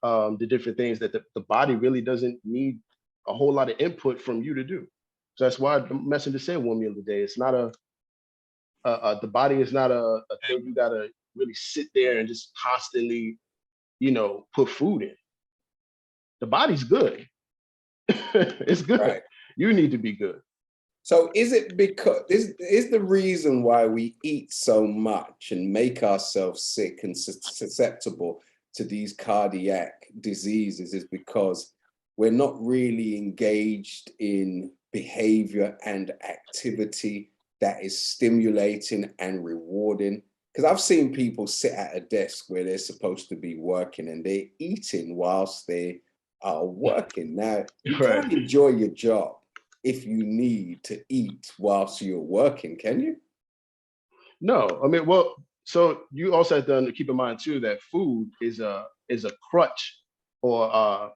the different things that the body really doesn't need a whole lot of input from you to do. So that's why the messenger said 1 meal a day. It's not the body is not a thing you gotta really sit there and just constantly, you know, put food in. The body's good. It's good. Right. You need to be good. So is it because is the reason why we eat so much and make ourselves sick and susceptible to these cardiac diseases is because we're not really engaged in behavior and activity that is stimulating and rewarding? Because I've seen people sit at a desk where they're supposed to be working and they're eating whilst they are working. Now, you Right. can't enjoy your job if you need to eat whilst you're working, can you? No, I mean, well, so you also have to keep in mind too that food is a crutch, or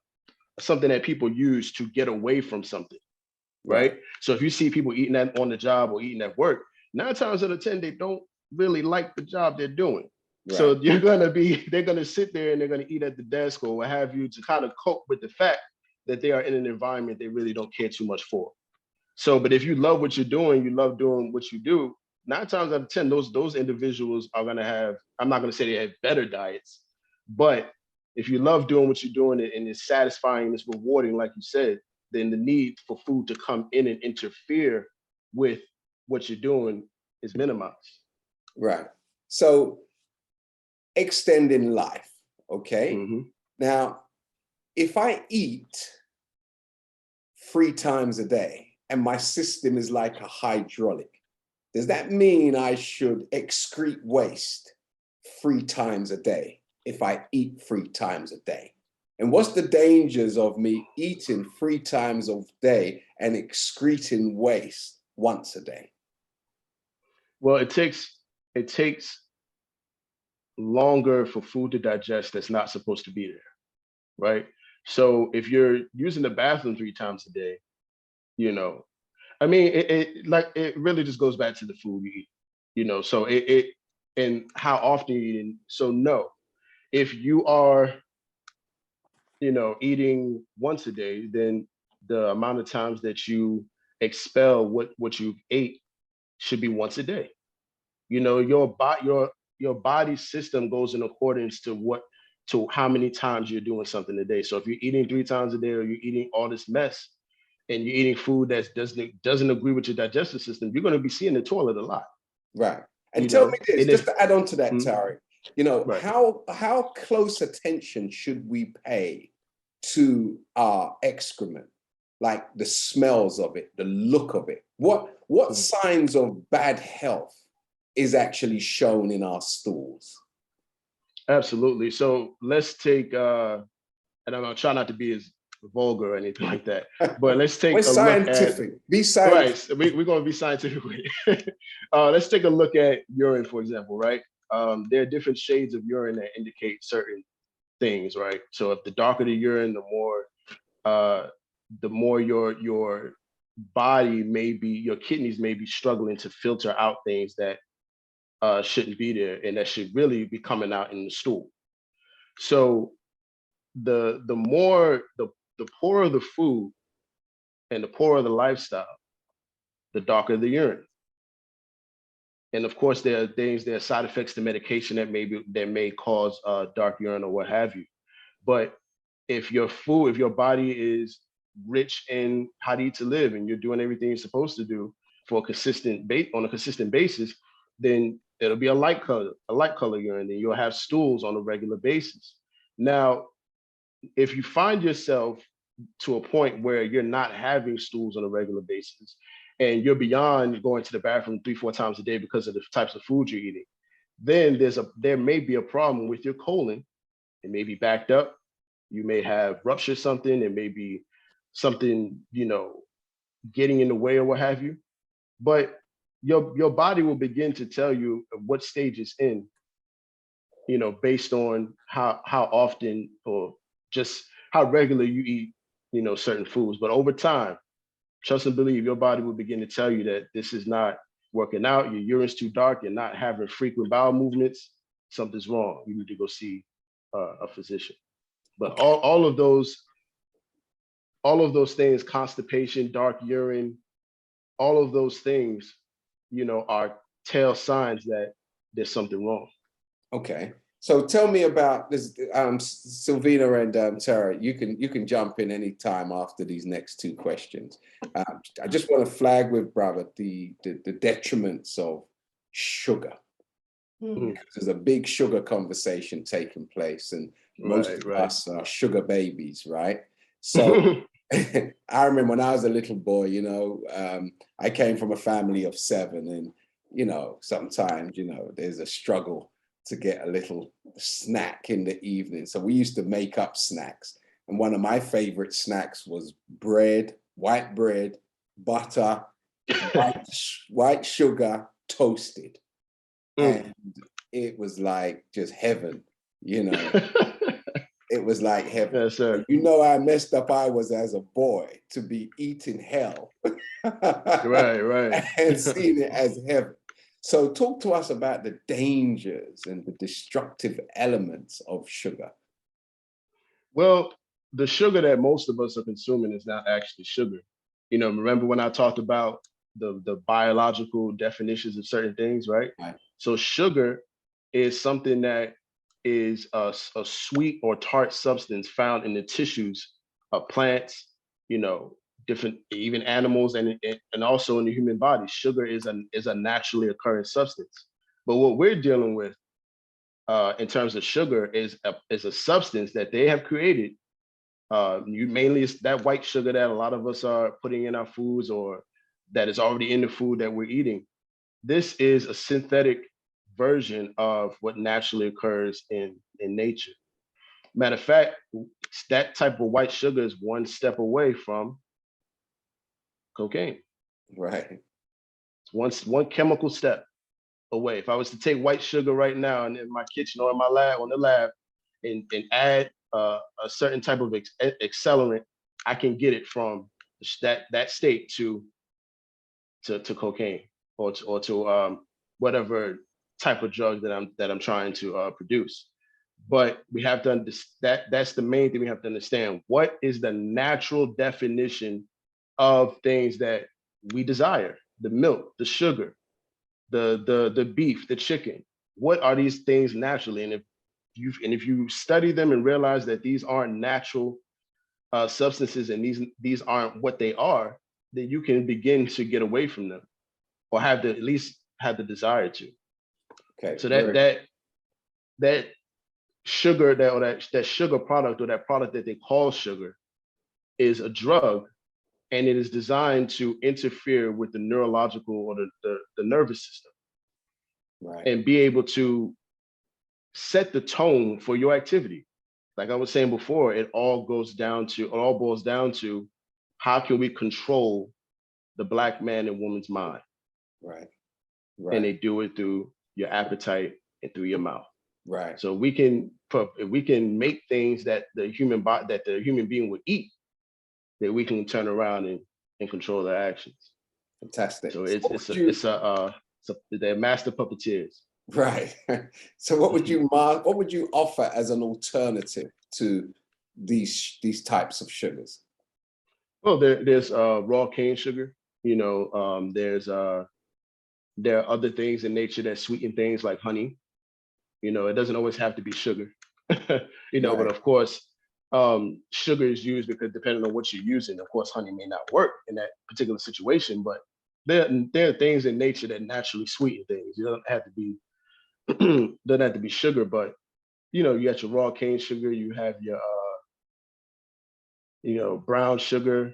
something that people use to get away from something, right? So if you see people eating that on the job or eating at work, 9 times out of 10 they don't really like the job they're doing. Right. So they're gonna sit there and they're gonna eat at the desk or what have you to kind of cope with the fact that they are in an environment they really don't care too much for. So, but if you love what you're doing, you love doing what you do, 9 times out of 10, those individuals are gonna have, I'm not gonna say they have better diets, but if you love doing what you're doing and it's satisfying, it's rewarding, like you said, then the need for food to come in and interfere with what you're doing is minimized. Right. So extending life, okay? Mm-hmm. Now, if I eat 3 times a day and my system is like a hydraulic, does that mean I should excrete waste 3 times a day if I eat 3 times a day? And what's the dangers of me eating 3 times a day and excreting waste once a day? Well, it takes longer for food to digest that's not supposed to be there, right? So if you're using the bathroom 3 times a day, you know, I mean, it really just goes back to the food you eat, you know. So it and how often you eat. So no, if you are, you know, eating once a day, then the amount of times that you expel what you ate should be once a day. You know, your body system goes in accordance to how many times you're doing something a day. So if you're eating 3 times a day, or you're eating all this mess, and you're eating food that doesn't agree with your digestive system, you're going to be seeing the toilet a lot. Right. And You tell know, me this, and just if to add on to that, Mhm. Tariq, you know, Right. how close attention should we pay to our excrement? Like the smells of it, the look of it. What Mhm. signs of bad health is actually shown in our stools? Absolutely. So let's take and I'm gonna try not to be as vulgar or anything like that, but let's We're take a look at scientific. Be right. scientific. So we're gonna be scientific with it. Let's take a look at urine, for example, right? There are different shades of urine that indicate certain things, right? So if the darker the urine, the more your body may be, your kidneys may be struggling to filter out things that shouldn't be there and that should really be coming out in the stool. So the poorer the food and the poorer the lifestyle, the darker the urine. And of course, there are side effects to medication that may cause dark urine or what have you. But if your body is rich in how to eat to live, and you're doing everything you're supposed to do on a consistent basis, then it'll be a light color urine, and you'll have stools on a regular basis. Now, if you find yourself to a point where you're not having stools on a regular basis, and you're beyond going to the bathroom 3-4 times a day because of the types of food you're eating, then there may be a problem with your colon. It may be backed up. You may have ruptured something. It may be something, getting in the way or what have you. But your body will begin to tell you what stage it's in, based on how often or just how regular you eat, certain foods. But over time, trust and believe, your body will begin to tell you that this is not working out. Your urine's too dark. You're not having frequent bowel movements. Something's wrong. You need to go see a physician. But all of those things, constipation, dark urine, all of those things, are tell signs that there's something wrong. Okay. So tell me about this, Silvina and Tara. You can jump in any time after these next two questions. I just want to flag with brother the detriments of sugar. Mm. There's a big sugar conversation taking place, and most of us are sugar babies, right? So I remember when I was a little boy, I came from a family of 7, and sometimes there's a struggle to get a little snack in the evening. So we used to make up snacks. And one of my favorite snacks was bread, white bread, butter, white sugar, toasted. And it was like just heaven, It was like heaven. Yes, sir. How messed up I was as a boy to be eating hell. Right. And seeing it as heaven. So talk to us about the dangers and the destructive elements of sugar. Well, the sugar that most of us are consuming is not actually sugar. Remember when I talked about the biological definitions of certain things, right? Right. So sugar is something that is a sweet or tart substance found in the tissues of plants, different, even animals, and also in the human body. Sugar is a naturally occurring substance. But what we're dealing with in terms of sugar is a substance that they have created. Mainly it's that white sugar that a lot of us are putting in our foods, or that is already in the food that we're eating. This is a synthetic version of what naturally occurs in nature. Matter of fact, that type of white sugar is one step away from cocaine. Right. It's one chemical step away. If I was to take white sugar right now and in my kitchen or in my lab, and add a certain type of accelerant, I can get it from that state to cocaine or to whatever type of drug that I'm trying to produce. But we have to understand that's the main thing we have to understand. What is the natural definition of things that we desire? The milk, the sugar, the beef, the chicken. What are these things naturally? And if you study them and realize that these aren't natural substances, and these aren't what they are, then you can begin to get away from them, or at least have the desire to. Okay. So that sugar, that sugar product, or that product that they call sugar, is a drug, and it is designed to interfere with the neurological or the nervous system, right, and be able to set the tone for your activity. Like I was saying before, it all boils down to how can we control the Black man and woman's mind? right. And they do it through your appetite and through your mouth. Right. So if we can make things that the human being would eat, that we can turn around and control their actions. Fantastic. So So they're master puppeteers. right. So what would you offer as an alternative to these types of sugars? Well, there's raw cane sugar. You know, there are other things in nature that sweeten things like honey. You know, it doesn't always have to be sugar. You know, but Right. of course, sugar is used because depending on what you're using, of course, honey may not work in that particular situation. But there are things in nature that naturally sweeten things. You don't have to be doesn't have to be sugar, but you know, you got your raw cane sugar, you have your brown sugar,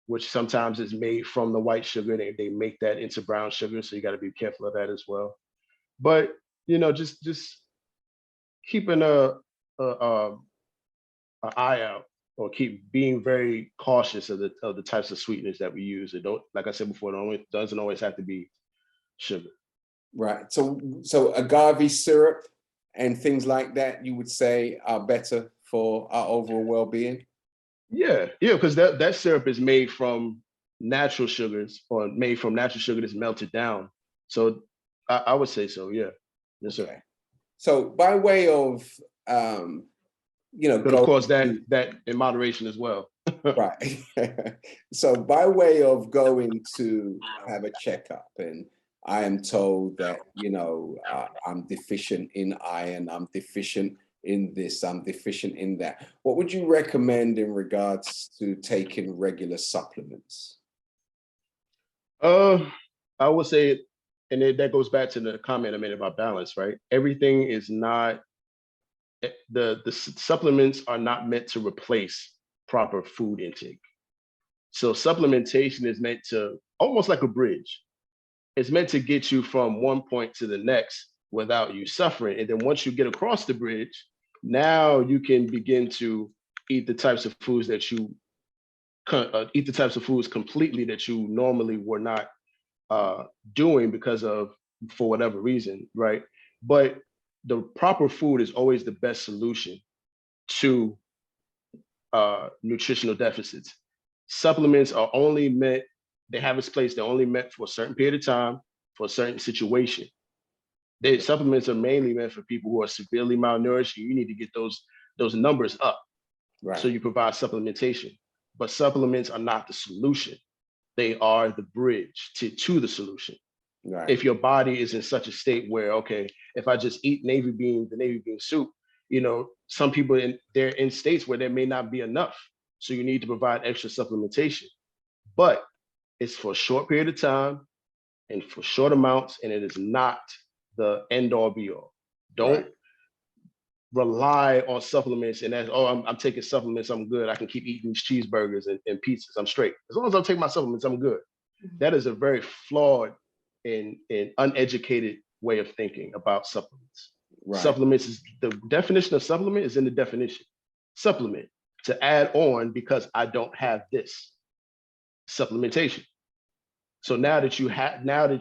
which sometimes is made from the white sugar. They make that into brown sugar, so you got to be careful of that as well. But you know, just keeping a eye out, or keep being very cautious of the types of sweeteners that we use. It don't, like I said before, doesn't always have to be sugar. Right. So agave syrup and things like that, you would say, are better for our overall well-being? Yeah, because that syrup is made from natural sugars, or made from natural sugar that's melted down. So I would say so. Yeah, yes, sir. Okay. So by way of But of course, going that in moderation as well. right. So by way of going to have a checkup, and I am told that, I'm deficient in iron, I'm deficient in this, I'm deficient in that. What would you recommend in regards to taking regular supplements? I would say, and that goes back to the comment I made about balance, right? Everything is not the supplements are not meant to replace proper food intake. So supplementation is meant to, almost like a bridge. It's meant to get you from one point to the next without you suffering. And then once you get across the bridge, now you can begin to eat the types of foods that you eat the types of foods completely that you normally were not doing because of, for whatever reason, right? But the proper food is always the best solution to nutritional deficits. Supplements are only meant, they have its place, they're only meant for a certain period of time, for a certain situation. Supplements are mainly meant for people who are severely malnourished. You need to get those numbers up. Right. So you provide supplementation. But supplements are not the solution. They are the bridge to the solution. Right. If your body is in such a state where, okay, if I just eat the Navy bean soup, some people they're in states where there may not be enough. So you need to provide extra supplementation. But it's for a short period of time and for short amounts, and it is not the end all be all. Don't rely on supplements and that's, I'm taking supplements, I'm good. I can keep eating these cheeseburgers and pizzas, I'm straight. As long as I take my supplements, I'm good. That is a very flawed and uneducated way of thinking about supplements. Right. Supplements is the definition of supplement is in the definition. Supplement, to add on because I don't have this. Supplementation. So now that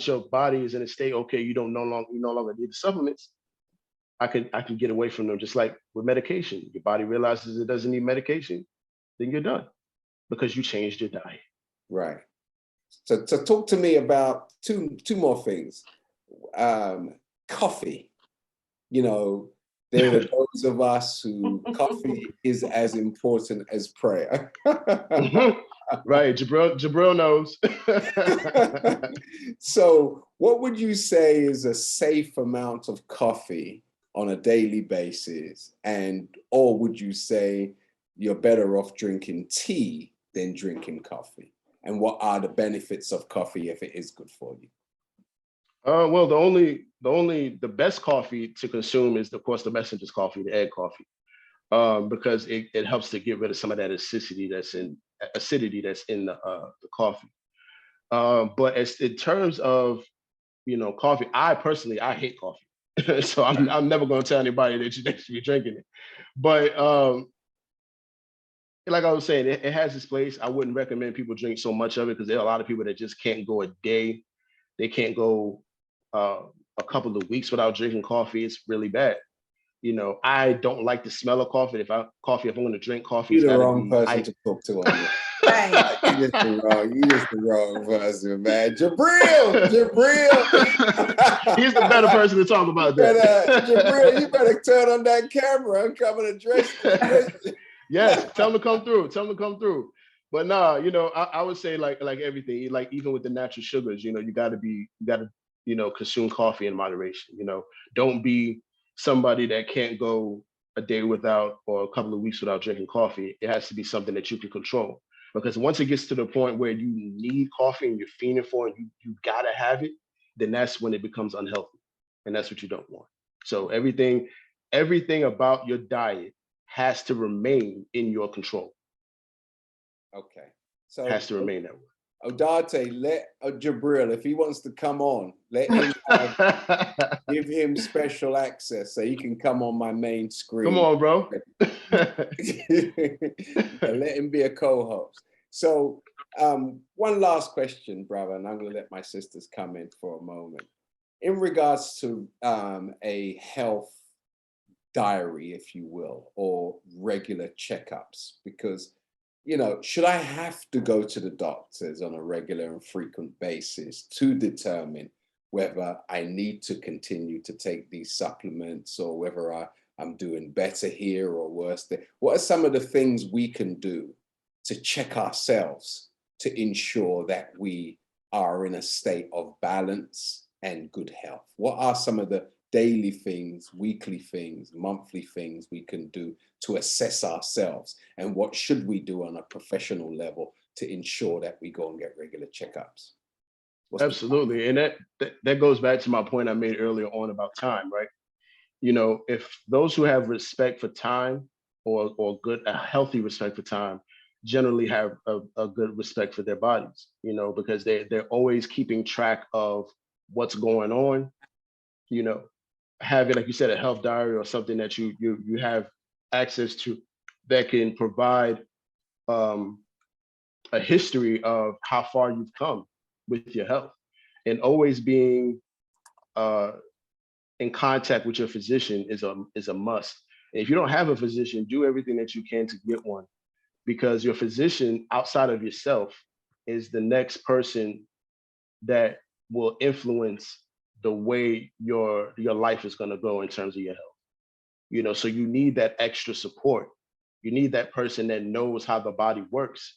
your body is in a state, okay, you no longer need the supplements. I can get away from them, just like with medication. Your body realizes it doesn't need medication, then you're done because you changed your diet. Right. So talk to me about two more things. Coffee. There are those of us who coffee is as important as prayer. Right, Jabril knows. So what would you say is a safe amount of coffee on a daily basis? Or would you say you're better off drinking tea than drinking coffee? And what are the benefits of coffee if it is good for you? Well, the best coffee to consume is, of course, the messenger's coffee, the egg coffee, because it helps to get rid of some of that acidity that's in the coffee. But in terms of coffee, I personally hate coffee, so I'm never going to tell anybody that you should be drinking it. But like I was saying, it has its place. I wouldn't recommend people drink so much of it because there are a lot of people that just can't go a day. They can't go a couple of weeks without drinking coffee. It's really bad. You know, I don't like the smell of coffee. If I'm going to drink coffee, You're it's the gotta wrong be person to talk to on this. Right. You just the wrong person, man. Jabril. He's the better person to talk about that. Jabril, you better turn on that camera and come and address this. Yes, tell him to come through. Tell him to come through. But nah, you know, I would say like everything, like even with the natural sugars, you know, you gotta, you know, consume coffee in moderation. You know, don't be somebody that can't go a day without or a couple of weeks without drinking coffee. It has to be something that you can control. Because once it gets to the point where you need coffee and you're fiending for it, you gotta have it, then that's when it becomes unhealthy. And that's what you don't want. So everything about your diet has to remain in your control. Okay. So Has to remain that way. Odate, let Jabril, if he wants to come on, let him give him special access so he can come on my main screen. Come on, bro. Let him be a co-host. So one last question, brother, and I'm going to let my sisters come in for a moment. In regards to a health diary, if you will, or regular checkups, because, you know, should I have to go to the doctors on a regular and frequent basis to determine whether I need to continue to take these supplements or whether I'm doing better here or worse there? What are some of the things we can do to check ourselves to ensure that we are in a state of balance and good health? What are some of the daily things, weekly things, monthly things we can do to assess ourselves? And what should we do on a professional level to ensure that we go and get regular checkups? Absolutely. And that goes back to my point I made earlier on about time, right? You know, if those who have respect for time or a healthy respect for time generally have a good respect for their bodies, you know, because they're always keeping track of what's going on, you know, having, like you said, a health diary or something that you have access to that can provide a history of how far you've come with your health, and always being in contact with your physician is a must. And if you don't have a physician, do everything that you can to get one, because your physician outside of yourself is the next person that will influence the way your life is going to go in terms of your health. You know, so you need that extra support. You need that person that knows how the body works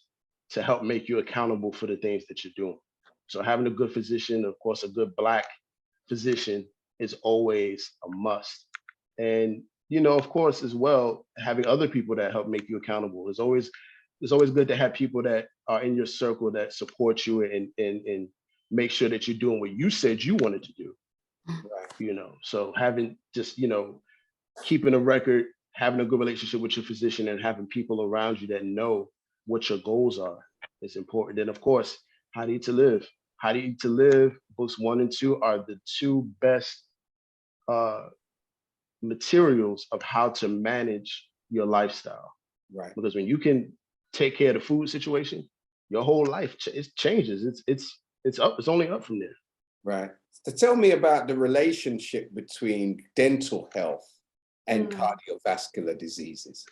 to help make you accountable for the things that you're doing. So having a good physician, of course, a good Black physician is always a must. And, you know, of course, as well, having other people that help make you accountable is always, it's always good to have people that are in your circle that support you and make sure that you're doing what you said you wanted to do. Right. You know, so having just, you know, keeping a record, having a good relationship with your physician, and having people around you that know what your goals are is important. And of course, how to eat to live. How to Eat to Live, books 1 and 2 are the two best materials of how to manage your lifestyle. Right. Because when you can take care of the food situation, your whole life it changes. It's up. It's only up from there. Right. So tell me about the relationship between dental health and cardiovascular diseases.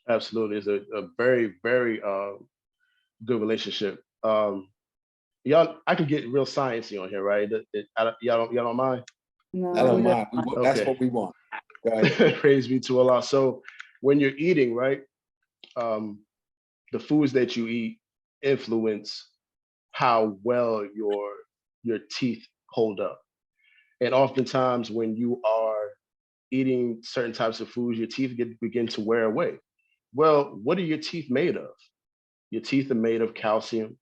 Absolutely, it's a very, very good relationship. Y'all, I can get real sciencey on here, right? Y'all don't mind? I don't mind. That's Okay. what we want. Go ahead. Praise be to Allah. So when you're eating, right, the foods that you eat influence how well your teeth hold up. And oftentimes when you are eating certain types of foods, your teeth begin to wear away. Well, what are your teeth made of? Your teeth are made of calcium.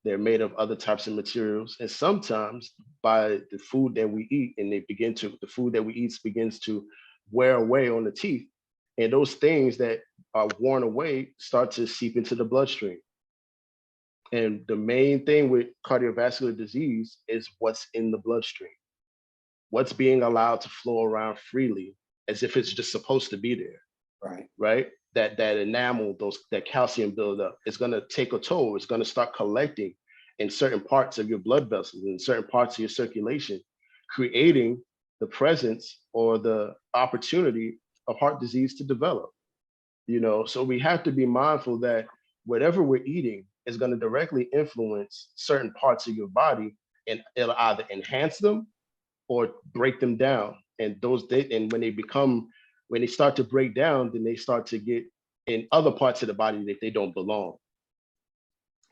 They're made of other types of materials. And sometimes by the food that we eat, and the food that we eat begins to wear away on the teeth. And those things that are worn away start to seep into the bloodstream. And the main thing with cardiovascular disease is what's in the bloodstream, what's being allowed to flow around freely as if it's just supposed to be there. Right. Right? That enamel, that calcium buildup is going to take a toll. It's going to start collecting in certain parts of your blood vessels, in certain parts of your circulation, creating the presence or the opportunity of heart disease to develop. So we have to be mindful that whatever we're eating is going to directly influence certain parts of your body, and it'll either enhance them or break them down. And when they start to break down, then they start to get in other parts of the body that they don't belong.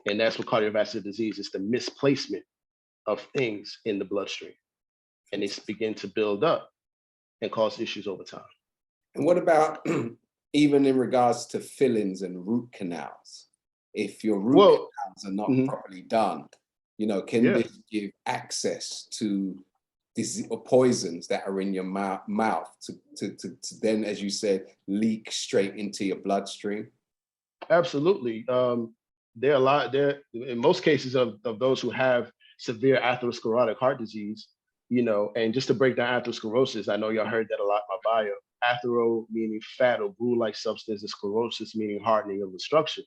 And that's what cardiovascular disease is, the misplacement of things in the bloodstream. And they begin to build up and cause issues over time. And what about even in regards to fillings and root canals? If your root canals are not properly done, can this give access to these poisons that are in your mouth to then, as you said, leak straight into your bloodstream? Absolutely. There are in most cases of those who have severe atherosclerotic heart disease, and just to break down atherosclerosis, I know y'all heard that a lot in my bio. Athero meaning fat or glue-like substance, and sclerosis meaning hardening of the structure.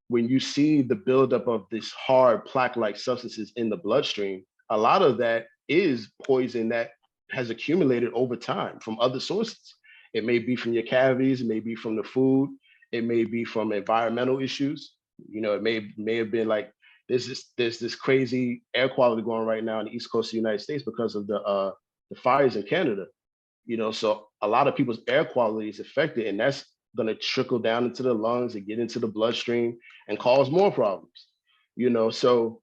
When you see the buildup of this hard plaque-like substances in the bloodstream, a lot of that is poison that has accumulated over time from other sources. It may be from your cavities, it may be from the food, it may be from environmental issues. It may have been like there's this crazy air quality going right now on the East Coast of the United States because of the fires in Canada. So a lot of people's air quality is affected, and that's going to trickle down into the lungs and get into the bloodstream and cause more problems. So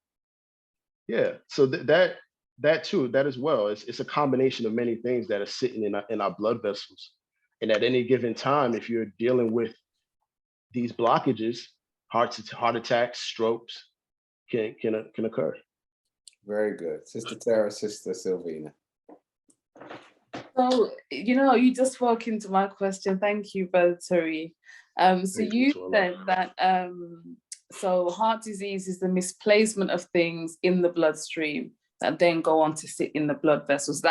yeah, so that too, that as well, it's a combination of many things that are sitting in our blood vessels. And at any given time, if you're dealing with these blockages, heart attacks, strokes can occur. Very good. Sister Tara, Sister Sylvina. So, you just spoke into my question. Thank you, Brother Tariq. So you said that so heart disease is the misplacement of things in the bloodstream that then go on to sit in the blood vessels.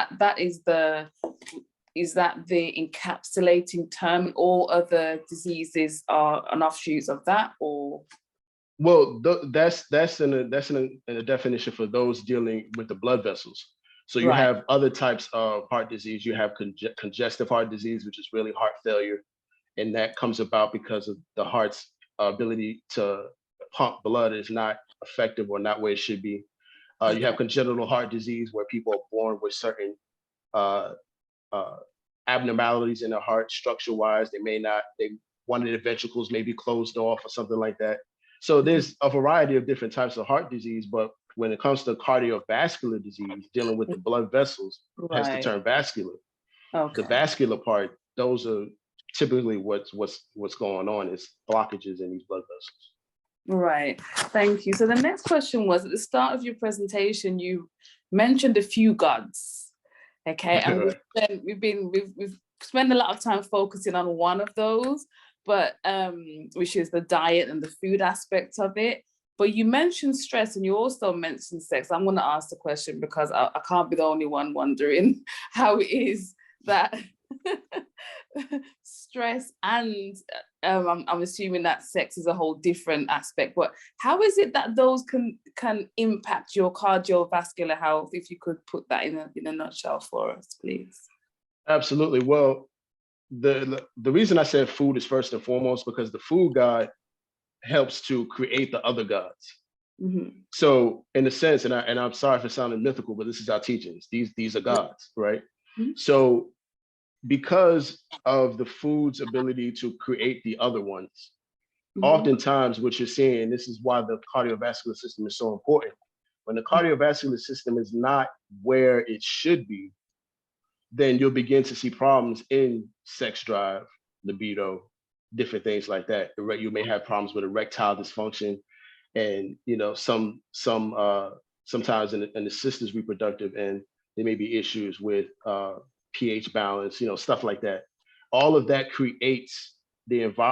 Is that the encapsulating term? All other diseases are an offshoot of that, or? Well, that's in a definition for those dealing with the blood vessels. So you have other types of heart disease. You have congestive heart disease, which is really heart failure. And that comes about because of the heart's ability to pump blood is not effective or not where it should be. You have congenital heart disease, where people are born with certain abnormalities in their heart structure-wise. One of the ventricles may be closed off or something like that. So there's a variety of different types of heart disease, but when it comes to cardiovascular disease, dealing with the blood vessels, hence the term vascular. Okay. The vascular part, those are typically what's going on, is blockages in these blood vessels. Right, thank you. So the next question was, at the start of your presentation, you mentioned a few gods, okay? And we've spent a lot of time focusing on one of those, but which is the diet and the food aspect of it. But you mentioned stress and you also mentioned sex. I'm going to ask the question because I can't be the only one wondering how it is that stress and I'm assuming that sex is a whole different aspect, but how is it that those can impact your cardiovascular health? If you could put that in a nutshell for us, please. Absolutely. Well, the reason I said food is first and foremost because the food god helps to create the other gods. Mm-hmm. So in a sense, and I'm sorry for sounding mythical, but this is our teachings. These are gods, right? Mm-hmm. So because of the food's ability to create the other ones, mm-hmm. oftentimes what you're seeing, this is why the cardiovascular system is so important. When the cardiovascular system is not where it should be, then you'll begin to see problems in sex drive, libido, different things like that. You may have problems with erectile dysfunction, and sometimes in the sister's reproductive end, there may be issues with pH balance, stuff like that. All of that creates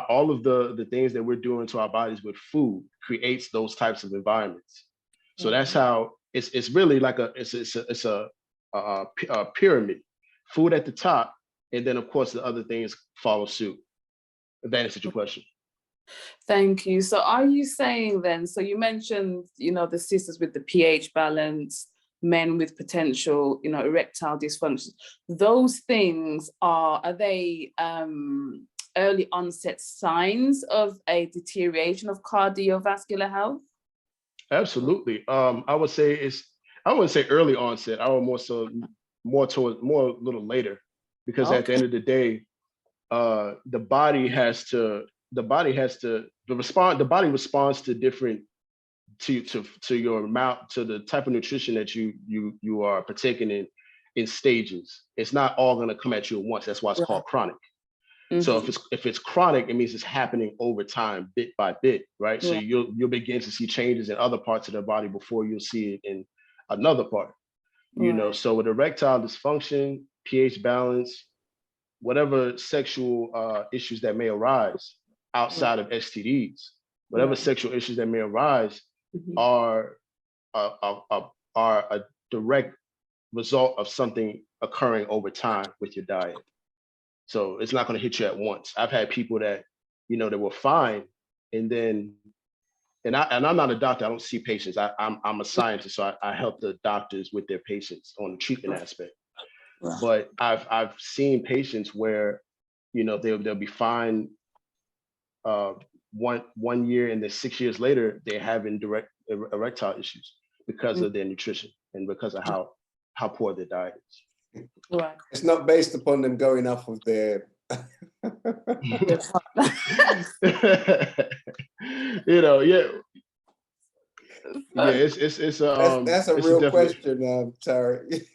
all of the things that we're doing to our bodies with food creates those types of environments. So that's how it's really like a pyramid. Food at the top, and then of course the other things follow suit. If that answers your question. Thank you. So are you saying then, so you mentioned, the sisters with the pH balance, men with potential, erectile dysfunction. Those things are they early onset signs of a deterioration of cardiovascular health? Absolutely. I would say I wouldn't say early onset. I would more a little later, because at the end of the day, the body responds to different to your mouth, to the type of nutrition that you are partaking in stages. It's not all going to come at you at once. That's why it's called chronic. So if it's chronic, it means it's happening over time, bit by bit, right? So you'll begin to see changes in other parts of the body before you'll see it in another part. So with erectile dysfunction, pH balance, whatever sexual issues that may arise outside of STDs, whatever sexual issues that may arise are a direct result of something occurring over time with your diet. So it's not going to hit you at once. I've had people that, that were fine, and I'm not a doctor. I don't see patients. I'm a scientist, so I help the doctors with their patients on the treatment aspect. But I've seen patients where, they'll be fine 1 year, and then 6 years later they're having direct erectile issues because of their nutrition and because of how poor their diet is. Right. It's not based upon them going off of their that's a real question, Tariq.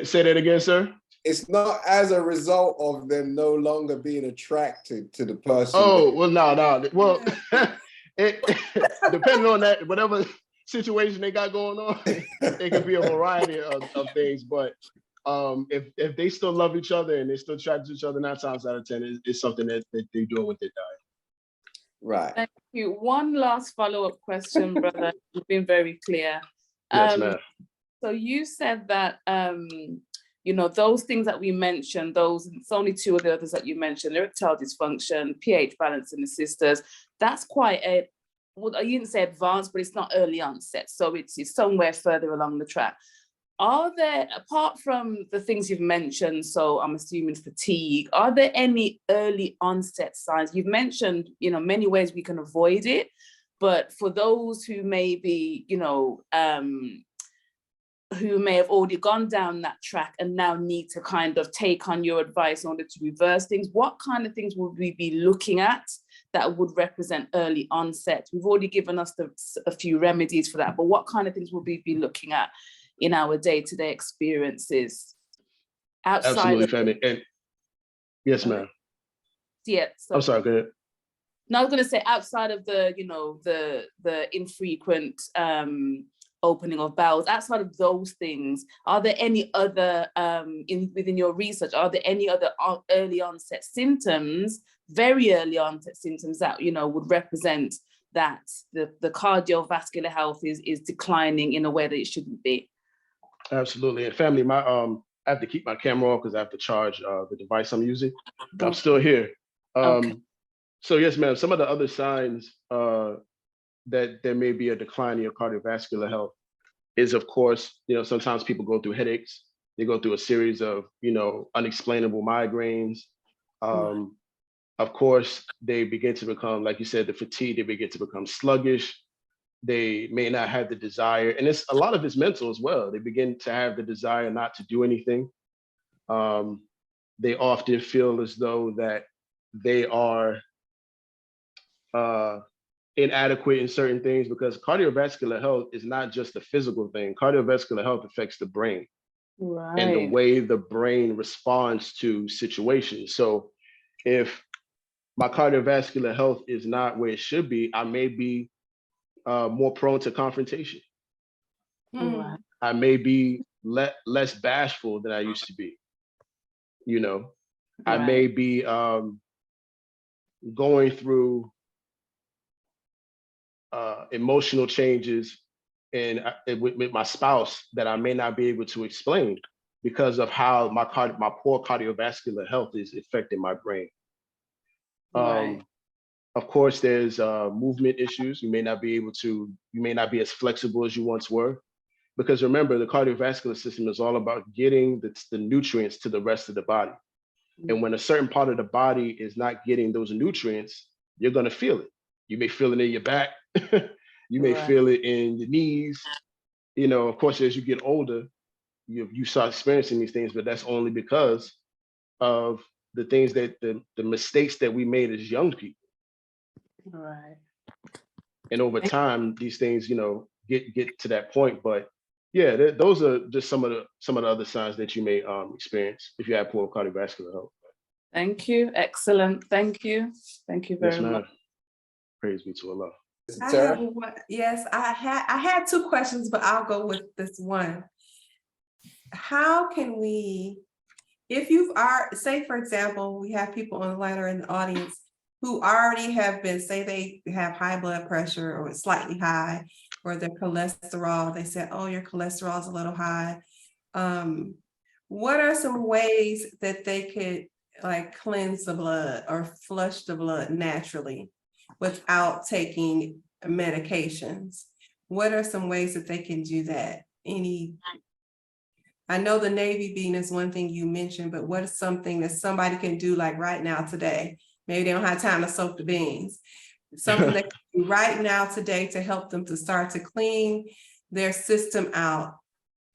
Say that again, sir. It's not as a result of them no longer being attracted to the person. Oh, well, no. Well, it depending on that, whatever situation they got going on, it could be a variety of things. But if they still love each other and they still attracted to each other, 9 times out of 10, it's something that they do with their diet. Right. Thank you. One last follow-up question, brother. You've been very clear. Yes, ma'am. So you said that those things that we mentioned, it's only 2 of the others that you mentioned: erectile dysfunction, pH balance in the sisters. That's quite I didn't say advanced, but it's not early onset. So it's somewhere further along the track. Are there, apart from the things you've mentioned, so I'm assuming fatigue, are there any early onset signs? You've mentioned, many ways we can avoid it, but for those who may be, who may have already gone down that track and now need to kind of take on your advice in order to reverse things, what kind of things would we be looking at that would represent early onset? We've already given us a few remedies for that, but what kind of things would we be looking at in our day-to-day experiences outside? Absolutely, Fanny. And yes, ma'am. Yeah. So, I'm sorry, go ahead. No, I was going to say, outside of the infrequent opening of bowels, outside of those things, are there any other within your research? Are there any other early onset symptoms, very early onset symptoms that would represent that the cardiovascular health is declining in a way that it shouldn't be? Absolutely. And family, I have to keep my camera off because I have to charge the device I'm using. I'm still here. Okay. So yes, ma'am, some of the other signs that there may be a decline in your cardiovascular health is, of course, sometimes people go through headaches. They go through a series of, unexplainable migraines. Of course, they begin to become, like you said, the fatigue, they begin to become sluggish. They may not have the desire, and a lot of it's mental as well. They begin to have the desire not to do anything. They often feel as though that they are inadequate in certain things, because cardiovascular health is not just a physical thing. Cardiovascular health affects the brain and the way the brain responds to situations. So if my cardiovascular health is not where it should be, I may be more prone to confrontation. I may be less bashful than I used to be. I may be going through emotional changes with my spouse that I may not be able to explain because of how my poor cardiovascular health is affecting my brain. Of course, there's movement issues. You may not be as flexible as you once were. Because remember, the cardiovascular system is all about getting the nutrients to the rest of the body. And when a certain part of the body is not getting those nutrients, you're going to feel it. You may feel it in your back. You may feel it in your knees. You know, of course, as you get older, you start experiencing these things, but that's only because of the things that the mistakes that we made as young people. Right. And over time, these things, you know, get to that point. But yeah, those are just some of the other signs that you may experience if you have poor cardiovascular health. Thank you. Excellent. Thank you. Thank you very much. Praise be to Allah. I have one. Yes, I had two questions, but I'll go with this one. How can we, if say for example, we have people on the line or in the audience who already have been, say they have high blood pressure or it's slightly high, or their cholesterol, they said, oh, your cholesterol is a little high. What are some ways that they could like cleanse the blood or flush the blood naturally without taking medications? What are some ways that they can do that? I know the navy bean is one thing you mentioned, but what is something that somebody can do like right now today? Maybe they don't have time to soak the beans. Something they can do right now today to help them to start to clean their system out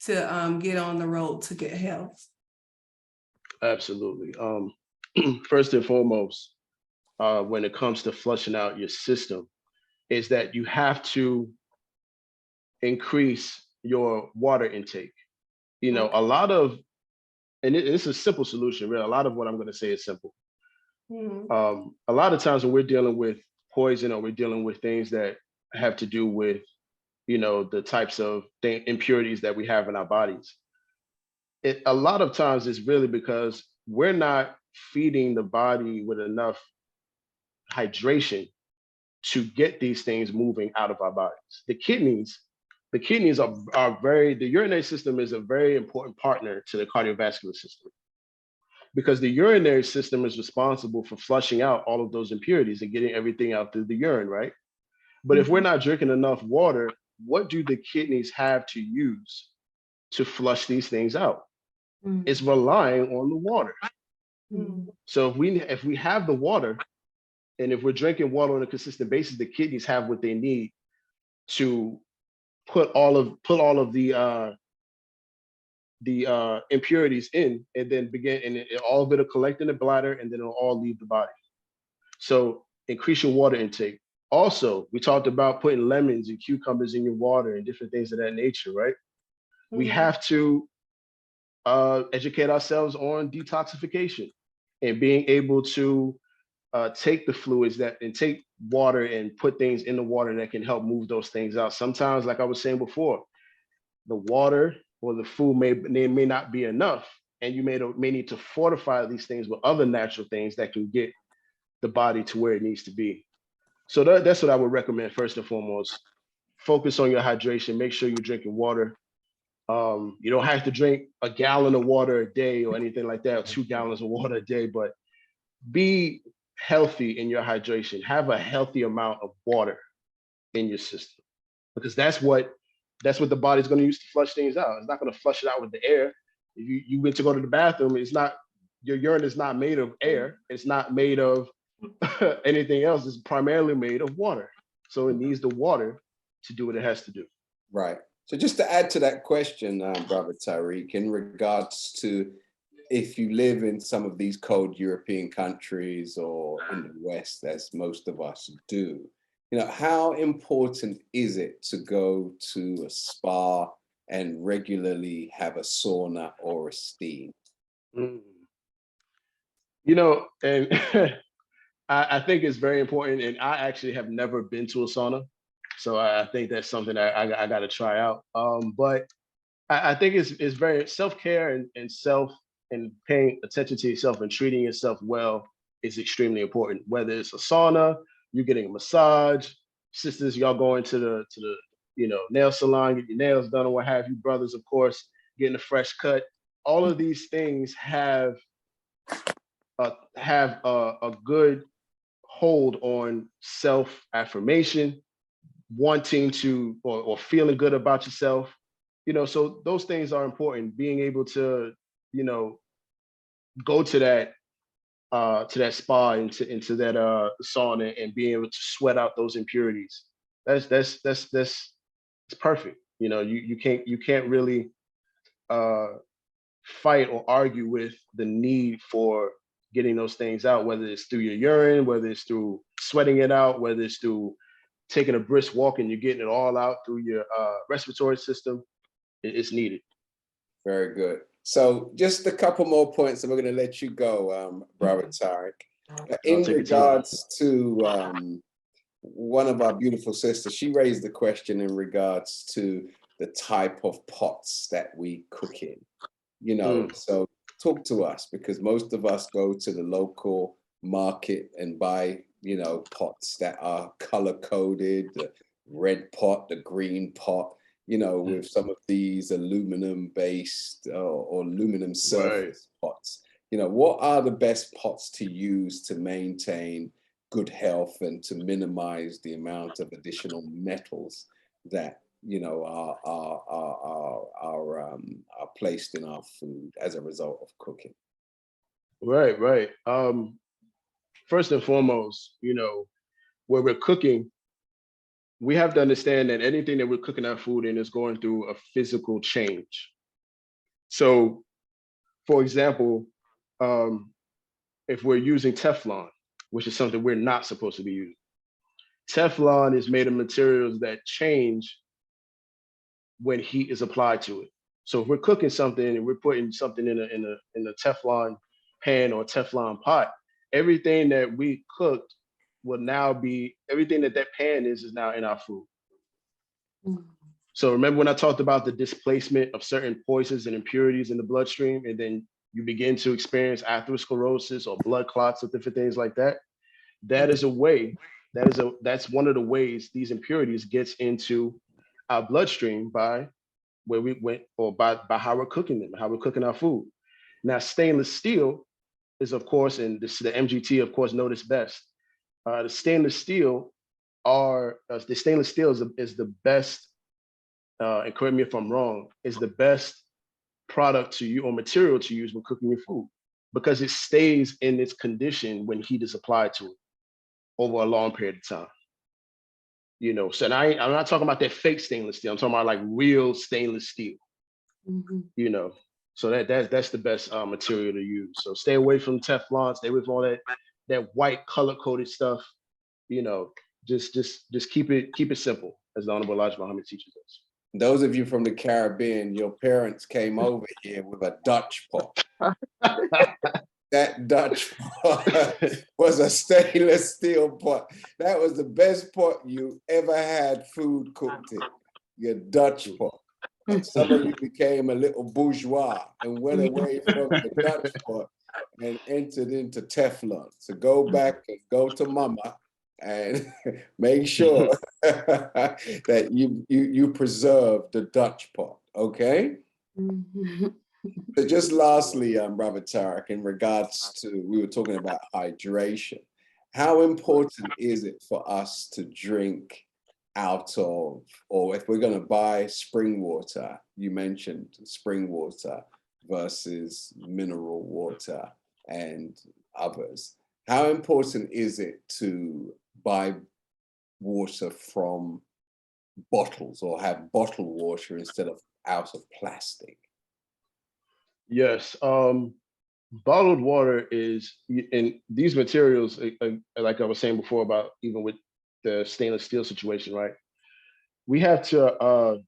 to get on the road to good health. Absolutely. First and foremost, when it comes to flushing out your system, is that you have to increase your water intake. You know, a lot of, and it's a simple solution, really. A lot of what I'm going to say is simple. A lot of times when we're dealing with poison or we're dealing with things that have to do with, you know, the types of impurities that we have in our bodies, a lot of times it's really because we're not feeding the body with enough hydration to get these things moving out of our bodies. The kidneys are the urinary system is a very important partner to the cardiovascular system, because the urinary system is responsible for flushing out all of those impurities and getting everything out through the urine, right? But if we're not drinking enough water, what do the kidneys have to use to flush these things out? It's relying on the water. So if we have the water, and if we're drinking water on a consistent basis, the kidneys have what they need to put all of the impurities in, and then all of it will collect in the bladder, and then it'll all leave the body. So increase your water intake. Also, we talked about putting lemons and cucumbers in your water and different things of that nature, right? We have to educate ourselves on detoxification and being able to take the fluids and take water and put things in the water that can help move those things out. Sometimes, like I was saying before, the water or the food may not be enough, and you may need to fortify these things with other natural things that can get the body to where it needs to be. So that's what I would recommend first and foremost. Focus on your hydration. Make sure you're drinking water. You don't have to drink a gallon of water a day or anything like that, or 2 gallons of water a day, but be healthy in your hydration. Have a healthy amount of water in your system, because that's what the body's going to use to flush things out. It's not going to flush it out with the air. If you went to go to the bathroom, your urine is not made of air. It's not made of anything else. It's primarily made of water. So it needs the water to do what it has to do. Right. So just to add to that question, Brother Tariq, in regards to if you live in some of these cold European countries or in the West, as most of us do, you know, how important is it to go to a spa and regularly have a sauna or a steam? You know, and I think it's very important. And I actually have never been to a sauna, so I think that's something that I got to try out. But I think it's very self-care and paying attention to yourself and treating yourself well is extremely important. Whether it's a sauna, you're getting a massage, sisters, y'all going to the nail salon, get your nails done or what have you, brothers, of course, getting a fresh cut. All of these things have a good hold on self-affirmation, wanting to or feeling good about yourself, you know, so those things are important. Being able to, you know, go to that spa, into that sauna, and being able to sweat out those impurities. That's it's perfect. You know, you can't really fight or argue with the need for getting those things out, whether it's through your urine, whether it's through sweating it out, whether it's through taking a brisk walk and you're getting it all out through your respiratory system. It's needed. Very good. So just a couple more points and we're going to let you go, Brother Tariq. In regards to one of our beautiful sisters, she raised the question in regards to the type of pots that we cook in. You know, so talk to us, because most of us go to the local market and buy, you know, pots that are color coded, the red pot, the green pot, you know, with some of these aluminum based or aluminum surface pots. You know, what are the best pots to use to maintain good health and to minimize the amount of additional metals that, you know, are placed in our food as a result of cooking? Right. First and foremost, you know, where we're cooking, we have to understand that anything that we're cooking our food in is going through a physical change. So, for example, if we're using Teflon, which is something we're not supposed to be using, Teflon is made of materials that change when heat is applied to it. So if we're cooking something and we're putting something in a Teflon pan or Teflon pot, everything that we cooked will now be, everything that pan is now in our food. So remember when I talked about the displacement of certain poisons and impurities in the bloodstream, and then you begin to experience atherosclerosis or blood clots or different things like that? That is a way, that's one of the ways these impurities gets into our bloodstream by where we went, or by how we're cooking them, how we're cooking our food. Now, stainless steel is, of course, and this the MGT, of course, know this best. The stainless steel is the best, and correct me if I'm wrong, is the best product to use or material to use when cooking your food, because it stays in its condition when heat is applied to it over a long period of time. You know, so I'm not talking about that fake stainless steel. I'm talking about like real stainless steel. You know, so that's the best material to use. So stay away from Teflon. Stay away from all that white color coded stuff. You know, just keep it simple, as the Honorable Elijah Muhammad teaches us. Those of you from the Caribbean, your parents came over here with a Dutch pot. That Dutch pot was a stainless steel pot. That was the best pot you ever had food cooked in, your Dutch pot. And some of you became a little bourgeois and went away from the Dutch pot and entered into Teflon. So go back and go to mama and make sure that you preserve the Dutch pot, okay? So just lastly, Brother Tariq, in regards to, we were talking about hydration. How important is it for us to drink out of, or if we're going to buy spring water, you mentioned spring water versus mineral water and others. How important is it to buy water from bottles or have bottled water instead of out of plastic? Yes, bottled water is, and these materials, like I was saying before about even with the stainless steel situation, right? We have to,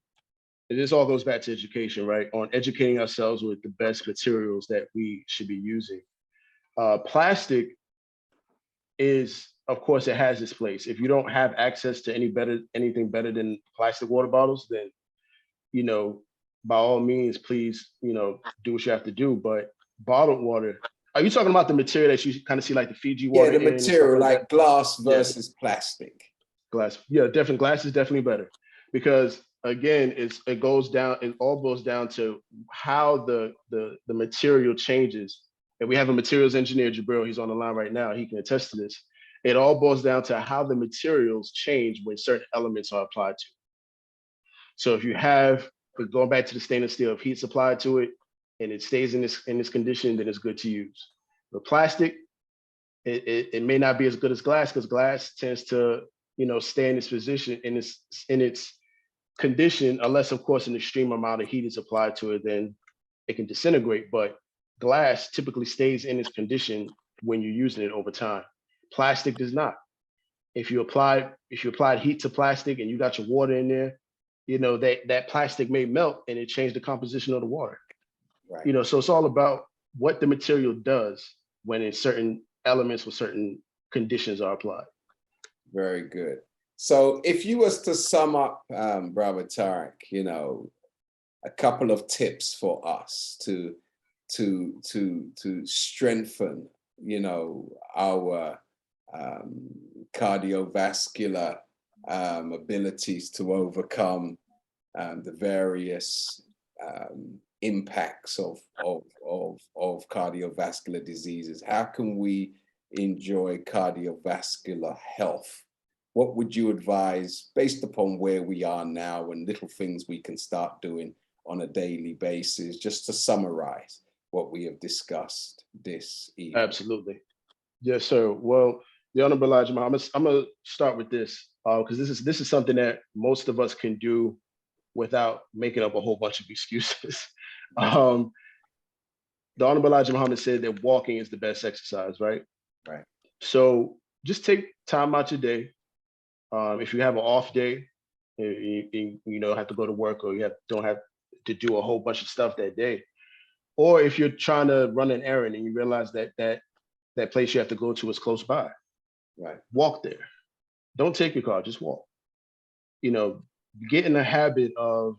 this all goes back to education, right? On educating ourselves with the best materials that we should be using. Plastic is, of course, it has its place. If you don't have access to anything better than plastic water bottles, then, you know, by all means, please, you know, do what you have to do. But bottled water, are you talking about the material that you kind of see like the Fiji water? Yeah, the material, like glass versus plastic. Glass, yeah, definitely. Glass is definitely better, because again, it all boils down to how the material changes. And we have a materials engineer, Jabril, he's on the line right now, he can attest to this. It all boils down to how the materials change when certain elements are applied to. So if you have but going back to the stainless steel, if heat's applied to it and it stays in this condition, then it's good to use. But plastic, it may not be as good as glass, because glass tends to, stay in its position in its condition, unless of course an extreme amount of heat is applied to it, then it can disintegrate. But glass typically stays in its condition when you're using it over time. Plastic does not. If you applied heat to plastic and you got your water in there, that plastic may melt and it changed the composition of the water. Right. So it's all about what the material does when in certain elements with certain conditions are applied. Very good. So if you was to sum up, Brother Tariq, a couple of tips for us to strengthen, our cardiovascular abilities to overcome the various impacts of cardiovascular diseases. How can we enjoy cardiovascular health? What would you advise based upon where we are now and little things we can start doing on a daily basis, just to summarize what we have discussed this evening? Absolutely. Yes, sir. Well, the Honorable Elijah Muhammad, I'm going to start with this because this is something that most of us can do without making up a whole bunch of excuses. The Honorable Elijah Muhammad said that walking is the best exercise, right? Right. So just take time out your day. If you have an off day, you don't have to go to work, or you don't have to do a whole bunch of stuff that day. Or if you're trying to run an errand and you realize that place you have to go to is close by, right? Walk there. Don't take your car, just walk. Get in the habit of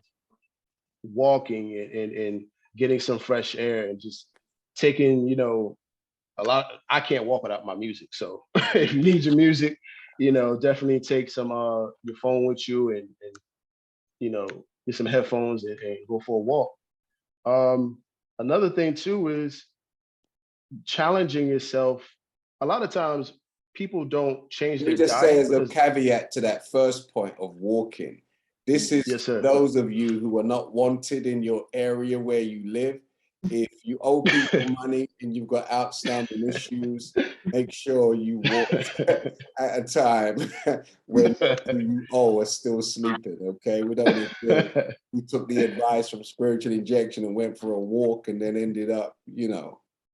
walking and getting some fresh air and just taking, a lot. I can't walk without my music. So if you need your music, definitely take some your phone with you and get some headphones and go for a walk. Another thing too is challenging yourself. A lot of times people don't change Let me their just say diet as a caveat to that first point of walking, this is Yes, sir. those of you who are not wanted in your area where you live. If you owe people money and you've got outstanding issues, make sure you walk at a time when you owe are still sleeping, okay? We don't need to, you took the advice from Spiritual Injection and went for a walk and then ended up,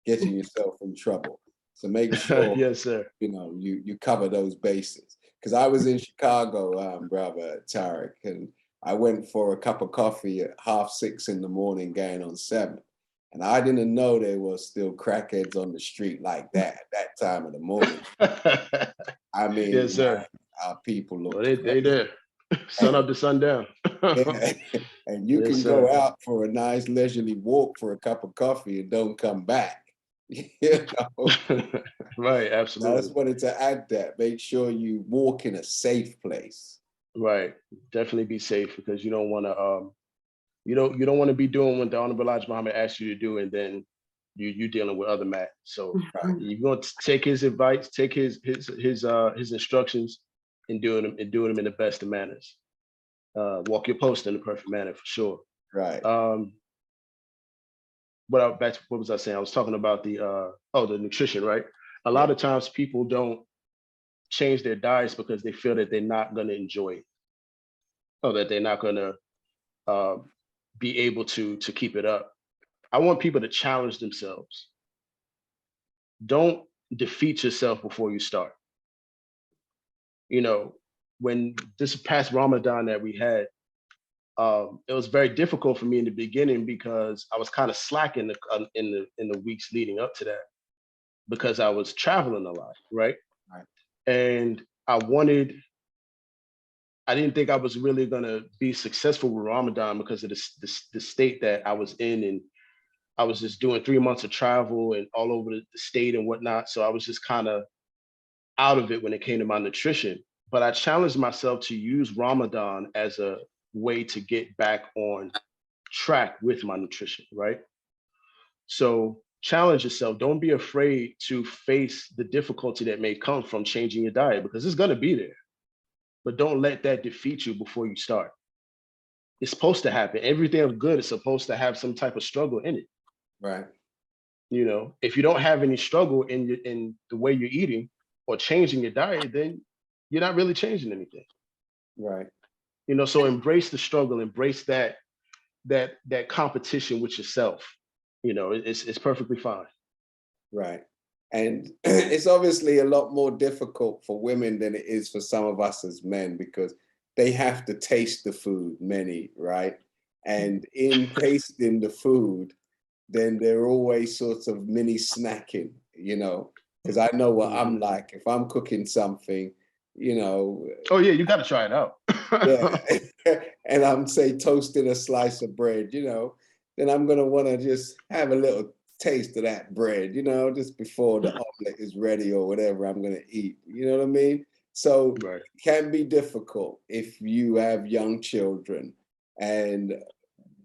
getting yourself in trouble. So make sure, yes, sir. you cover those bases. Because I was in Chicago, Brother Tariq, and I went for a cup of coffee at 6:30 in the morning, going on 7. And I didn't know there were still crackheads on the street like that at that time of the morning. I mean, yes, sir. Our people look. Well, they there, sun up to sundown. Yeah. And you Yes, can sir. go out for a nice leisurely walk for a cup of coffee and don't come back. Right, absolutely. I just wanted to add that. Make sure you walk in a safe place. Right, definitely be safe, because you don't want to you don't want to be doing what the Honorable Elijah Muhammad asked you to do, and then you dealing with other Matt. So you're going to take his advice, take his instructions, and doing them in the best of manners. Walk your post in the perfect manner, for sure. Right. What was I saying? I was talking about the nutrition, right? A lot of times people don't change their diets because they feel that they're not going to enjoy it, or that they're not going to be able to keep it up. I want people to challenge themselves. Don't defeat yourself before you start. When this past Ramadan that we had, it was very difficult for me in the beginning because I was kind of slacking in the weeks leading up to that, because I was traveling a lot, right? Right. And I didn't think I was really gonna be successful with Ramadan because of the state that I was in, and I was just doing 3 months of travel and all over the state and whatnot. So I was just kind of out of it when it came to my nutrition. But I challenged myself to use Ramadan as a way to get back on track with my nutrition, right? So challenge yourself. Don't be afraid to face the difficulty that may come from changing your diet, because it's going to be there. But don't let that defeat you before you start. it's supposed to happen. Everything of good is supposed to have some type of struggle in it. Right. You know, if you don't have any struggle in the way you're eating or changing your diet, then you're not really changing anything. Right. You know, so embrace the struggle, embrace that competition with yourself. You know, it's perfectly fine. Right. And it's obviously a lot more difficult for women than it is for some of us as men, because they have to taste the food, many, right? And in tasting the food, then they're always sort of mini snacking, you know, because I know what I'm like. If I'm cooking something, you know. Oh yeah, you got to try it out. Yeah. And I'm, say, toasting a slice of bread, you know, then I'm going to want to just have a little taste of that bread, you know, just before the omelet is ready or whatever I'm going to eat. You know what I mean? So Right. it can be difficult if you have young children.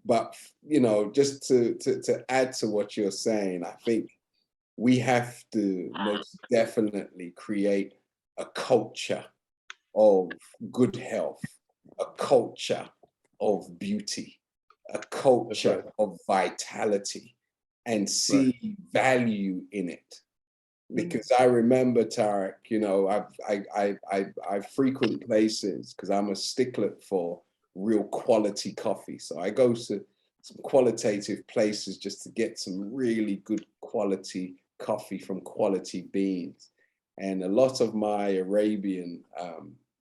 But, you know, just to add to what you're saying, I think we have to most definitely create a culture of good health, a culture of beauty, a culture of vitality, and see value in it. Because I remember, Tariq, you know, I frequent places because I'm a stickler for real quality coffee. So I go to some qualitative places just to get some really good quality coffee from quality beans. And a lot of my Arabian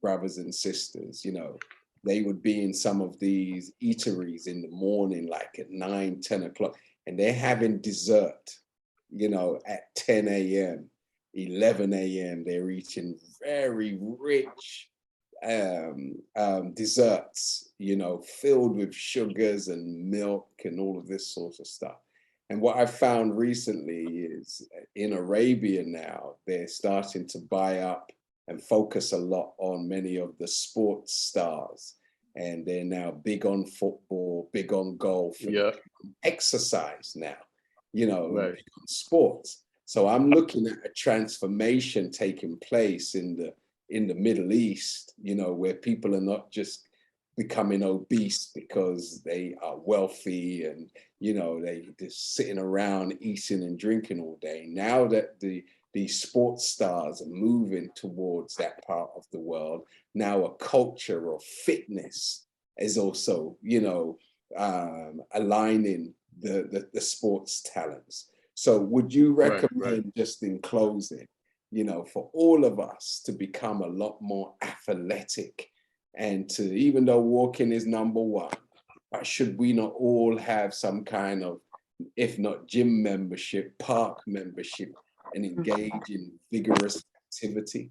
brothers and sisters, you know, they would be in some of these eateries in the morning, like at 9, 10 o'clock, and they're having dessert, you know, at 10 a.m., 11 a.m., they're eating very rich desserts, you know, filled with sugars and milk and all of this sort of stuff. And what I've found recently is in Arabia now, they're starting to buy up and focus a lot on many of the sports stars. And they're now big on football, big on golf, and exercise now, you know, big on sports. So I'm looking at a transformation taking place in the Middle East, you know, where people are not just becoming obese because they are wealthy and, you know, they just sitting around eating and drinking all day. Now that these sports stars are moving towards that part of the world, now a culture of fitness is also, you know, aligning the sports talents. So would you recommend, just in closing, you know, for all of us to become a lot more athletic and to, even though walking is number one, should we not all have some kind of, if not gym membership, park membership, and engage in vigorous activity?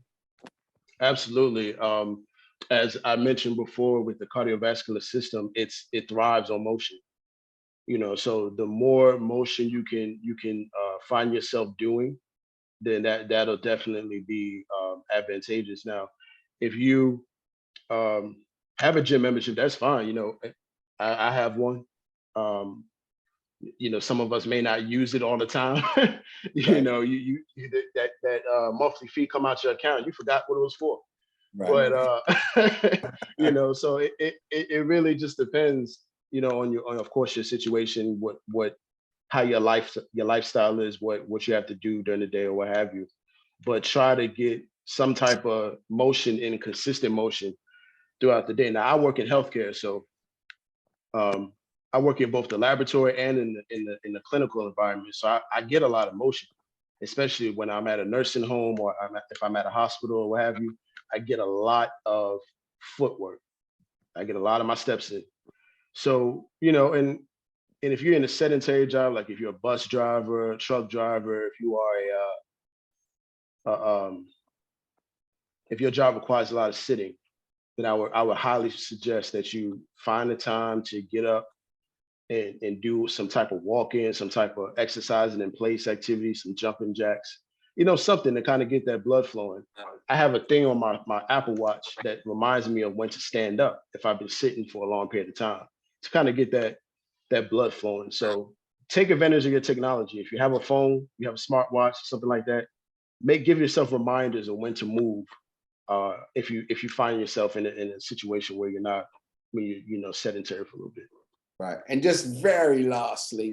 Absolutely. As I mentioned before, with the cardiovascular system, it thrives on motion. You know, so the more motion you can find yourself doing, then that'll definitely be advantageous. Now, if you have a gym membership, that's fine. You know, I have one. You know, some of us may not use it all the time. You know, you that monthly fee come out your account, you forgot what it was for. But you know, so it really just depends, you know, on of course your situation, what how your lifestyle is, what you have to do during the day or what have you. But try to get some type of motion and consistent motion throughout the day. Now I work in healthcare, so I work in both the laboratory and in the clinical environment. So I get a lot of motion, especially when I'm at a nursing home or if I'm at a hospital or what have you. I get a lot of footwork. I get a lot of my steps in. So, you know, and if you're in a sedentary job, like if you're a bus driver, a truck driver, if you are if your job requires a lot of sitting, then I would highly suggest that you find the time to get up and do some type of walk-in, some type of exercising in place activity, some jumping jacks, you know, something to kind of get that blood flowing. I have a thing on my Apple Watch that reminds me of when to stand up if I've been sitting for a long period of time, to kind of get that blood flowing. So take advantage of your technology. If you have a phone, you have a smartwatch, something like that, give yourself reminders of when to move. If you find yourself in a situation where you're you know, sedentary for a little bit. Right. And just very lastly,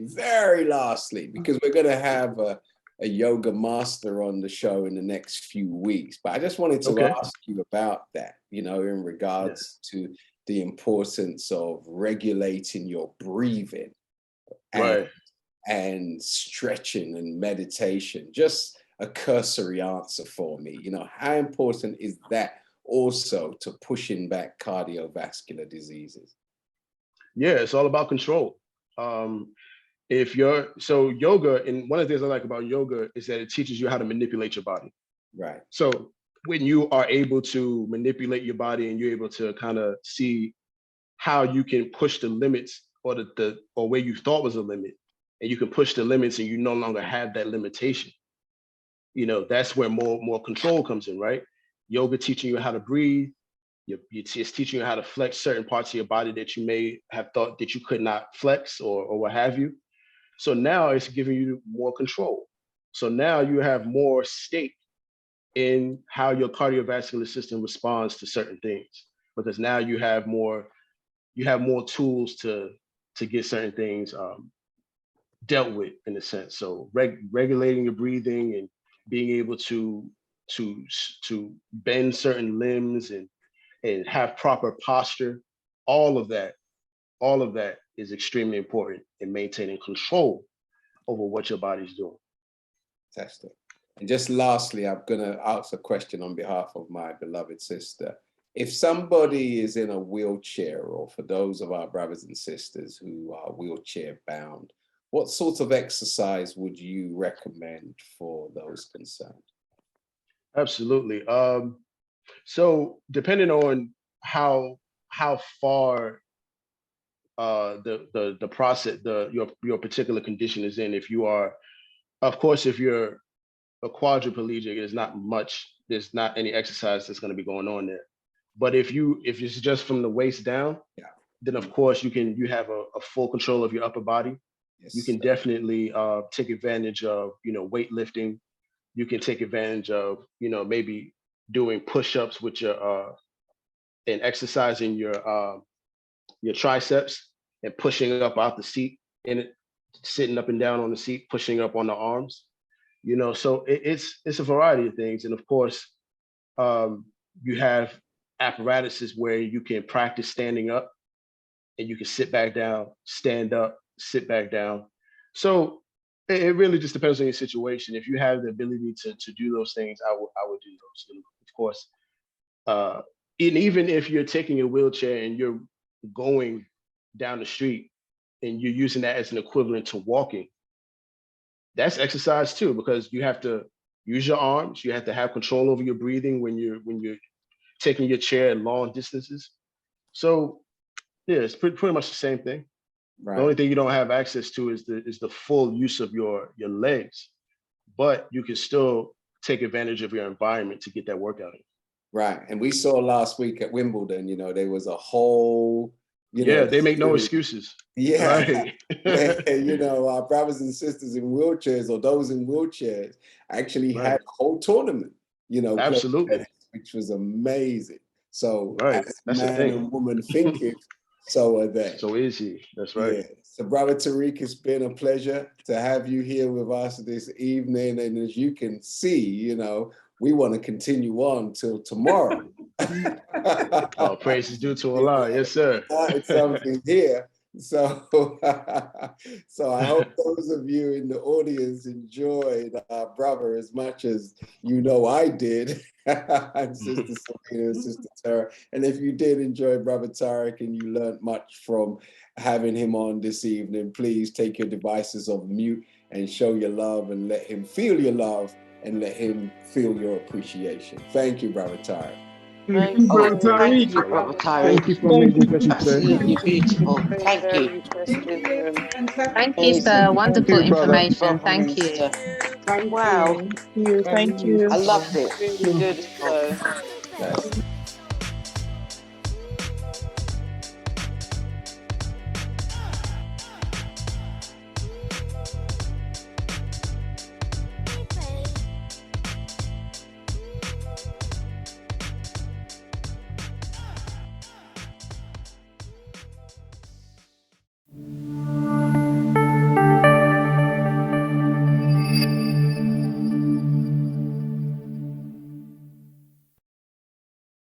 because we're going to have a yoga master on the show in the next few weeks, but I just wanted to ask you about that, you know, in regards to the importance of regulating your breathing and stretching and meditation. Just a cursory answer for me. You know, how important is that also to pushing back cardiovascular diseases? Yeah, it's all about control. So yoga, and one of the things I like about yoga is that it teaches you how to manipulate your body. Right. So when you are able to manipulate your body and you're able to kind of see how you can push the limits or or where you thought was a limit, and you can push the limits and you no longer have that limitation. You know, that's where more control comes in, right? Yoga teaching you how to breathe. It's teaching you how to flex certain parts of your body that you may have thought that you could not flex or what have you. So now it's giving you more control. So now you have more stake in how your cardiovascular system responds to certain things, because now you have more tools to get certain things dealt with, in a sense. So regulating your breathing and being able to bend certain limbs and have proper posture, all of that is extremely important in maintaining control over what your body's doing. Fantastic. And just lastly, I'm going to ask a question on behalf of my beloved sister. If somebody is in a wheelchair, or for those of our brothers and sisters who are wheelchair bound, what sort of exercise would you recommend for those concerned? Absolutely. So depending on how far the process, your particular condition is in, if you are, of course, if you're a quadriplegic, there's not any exercise that's going to be going on there. But if it's just from the waist down, then of course you have a full control of your upper body. Yes. You can definitely take advantage of, you know, weightlifting. You can take advantage of, you know, maybe doing push-ups with your and exercising your triceps and pushing up out the seat, and sitting up and down on the seat, pushing up on the arms. You know, so it's a variety of things. And of course, you have apparatuses where you can practice standing up, and you can sit back down, stand up, sit back down. So it really just depends on your situation. If you have the ability to do those things, I would do those. And of course, and even if you're taking a wheelchair and you're going down the street and you're using that as an equivalent to walking, that's exercise too, because you have to use your arms. You have to have control over your breathing when you're taking your chair long distances. So yeah, it's pretty much the same thing. Right. The only thing you don't have access to is the full use of your legs, but you can still take advantage of your environment to get that workout in. Right. And we saw last week at Wimbledon, you know, there was a whole, they make no excuses. Yeah. Right. Where, you know, our brothers and sisters in wheelchairs, or those in wheelchairs, actually had a whole tournament, you know, Absolutely. which was amazing. So Right. as That's the man thing. and woman thinking, so are they. So is he. That's right. Yeah. So brother Tariq, it's been a pleasure to have you here with us this evening. And as you can see, you know, we want to continue on till tomorrow. Oh, praise is due to Allah. Yes, sir. It's something here. So, so I hope those of you in the audience enjoyed our brother as much as you know I did, and Sister Selena and Sister Tara. And if you did enjoy Brother Tariq and you learned much from having him on this evening, please take your devices off mute and show your love and let him feel your love and let him feel your appreciation. Thank you, Brother Tariq. Thank you, Brother Tariq. Thank you, Brother Thank you Tariq. for amazing session today. Absolutely beautiful. Thank you. Very interesting. Thank you, Amazing. sir. Wonderful you, brother. information. Brother Thank you. Minister. Thank Wow. you. Very I loved useful. it. Really good. So. Yes.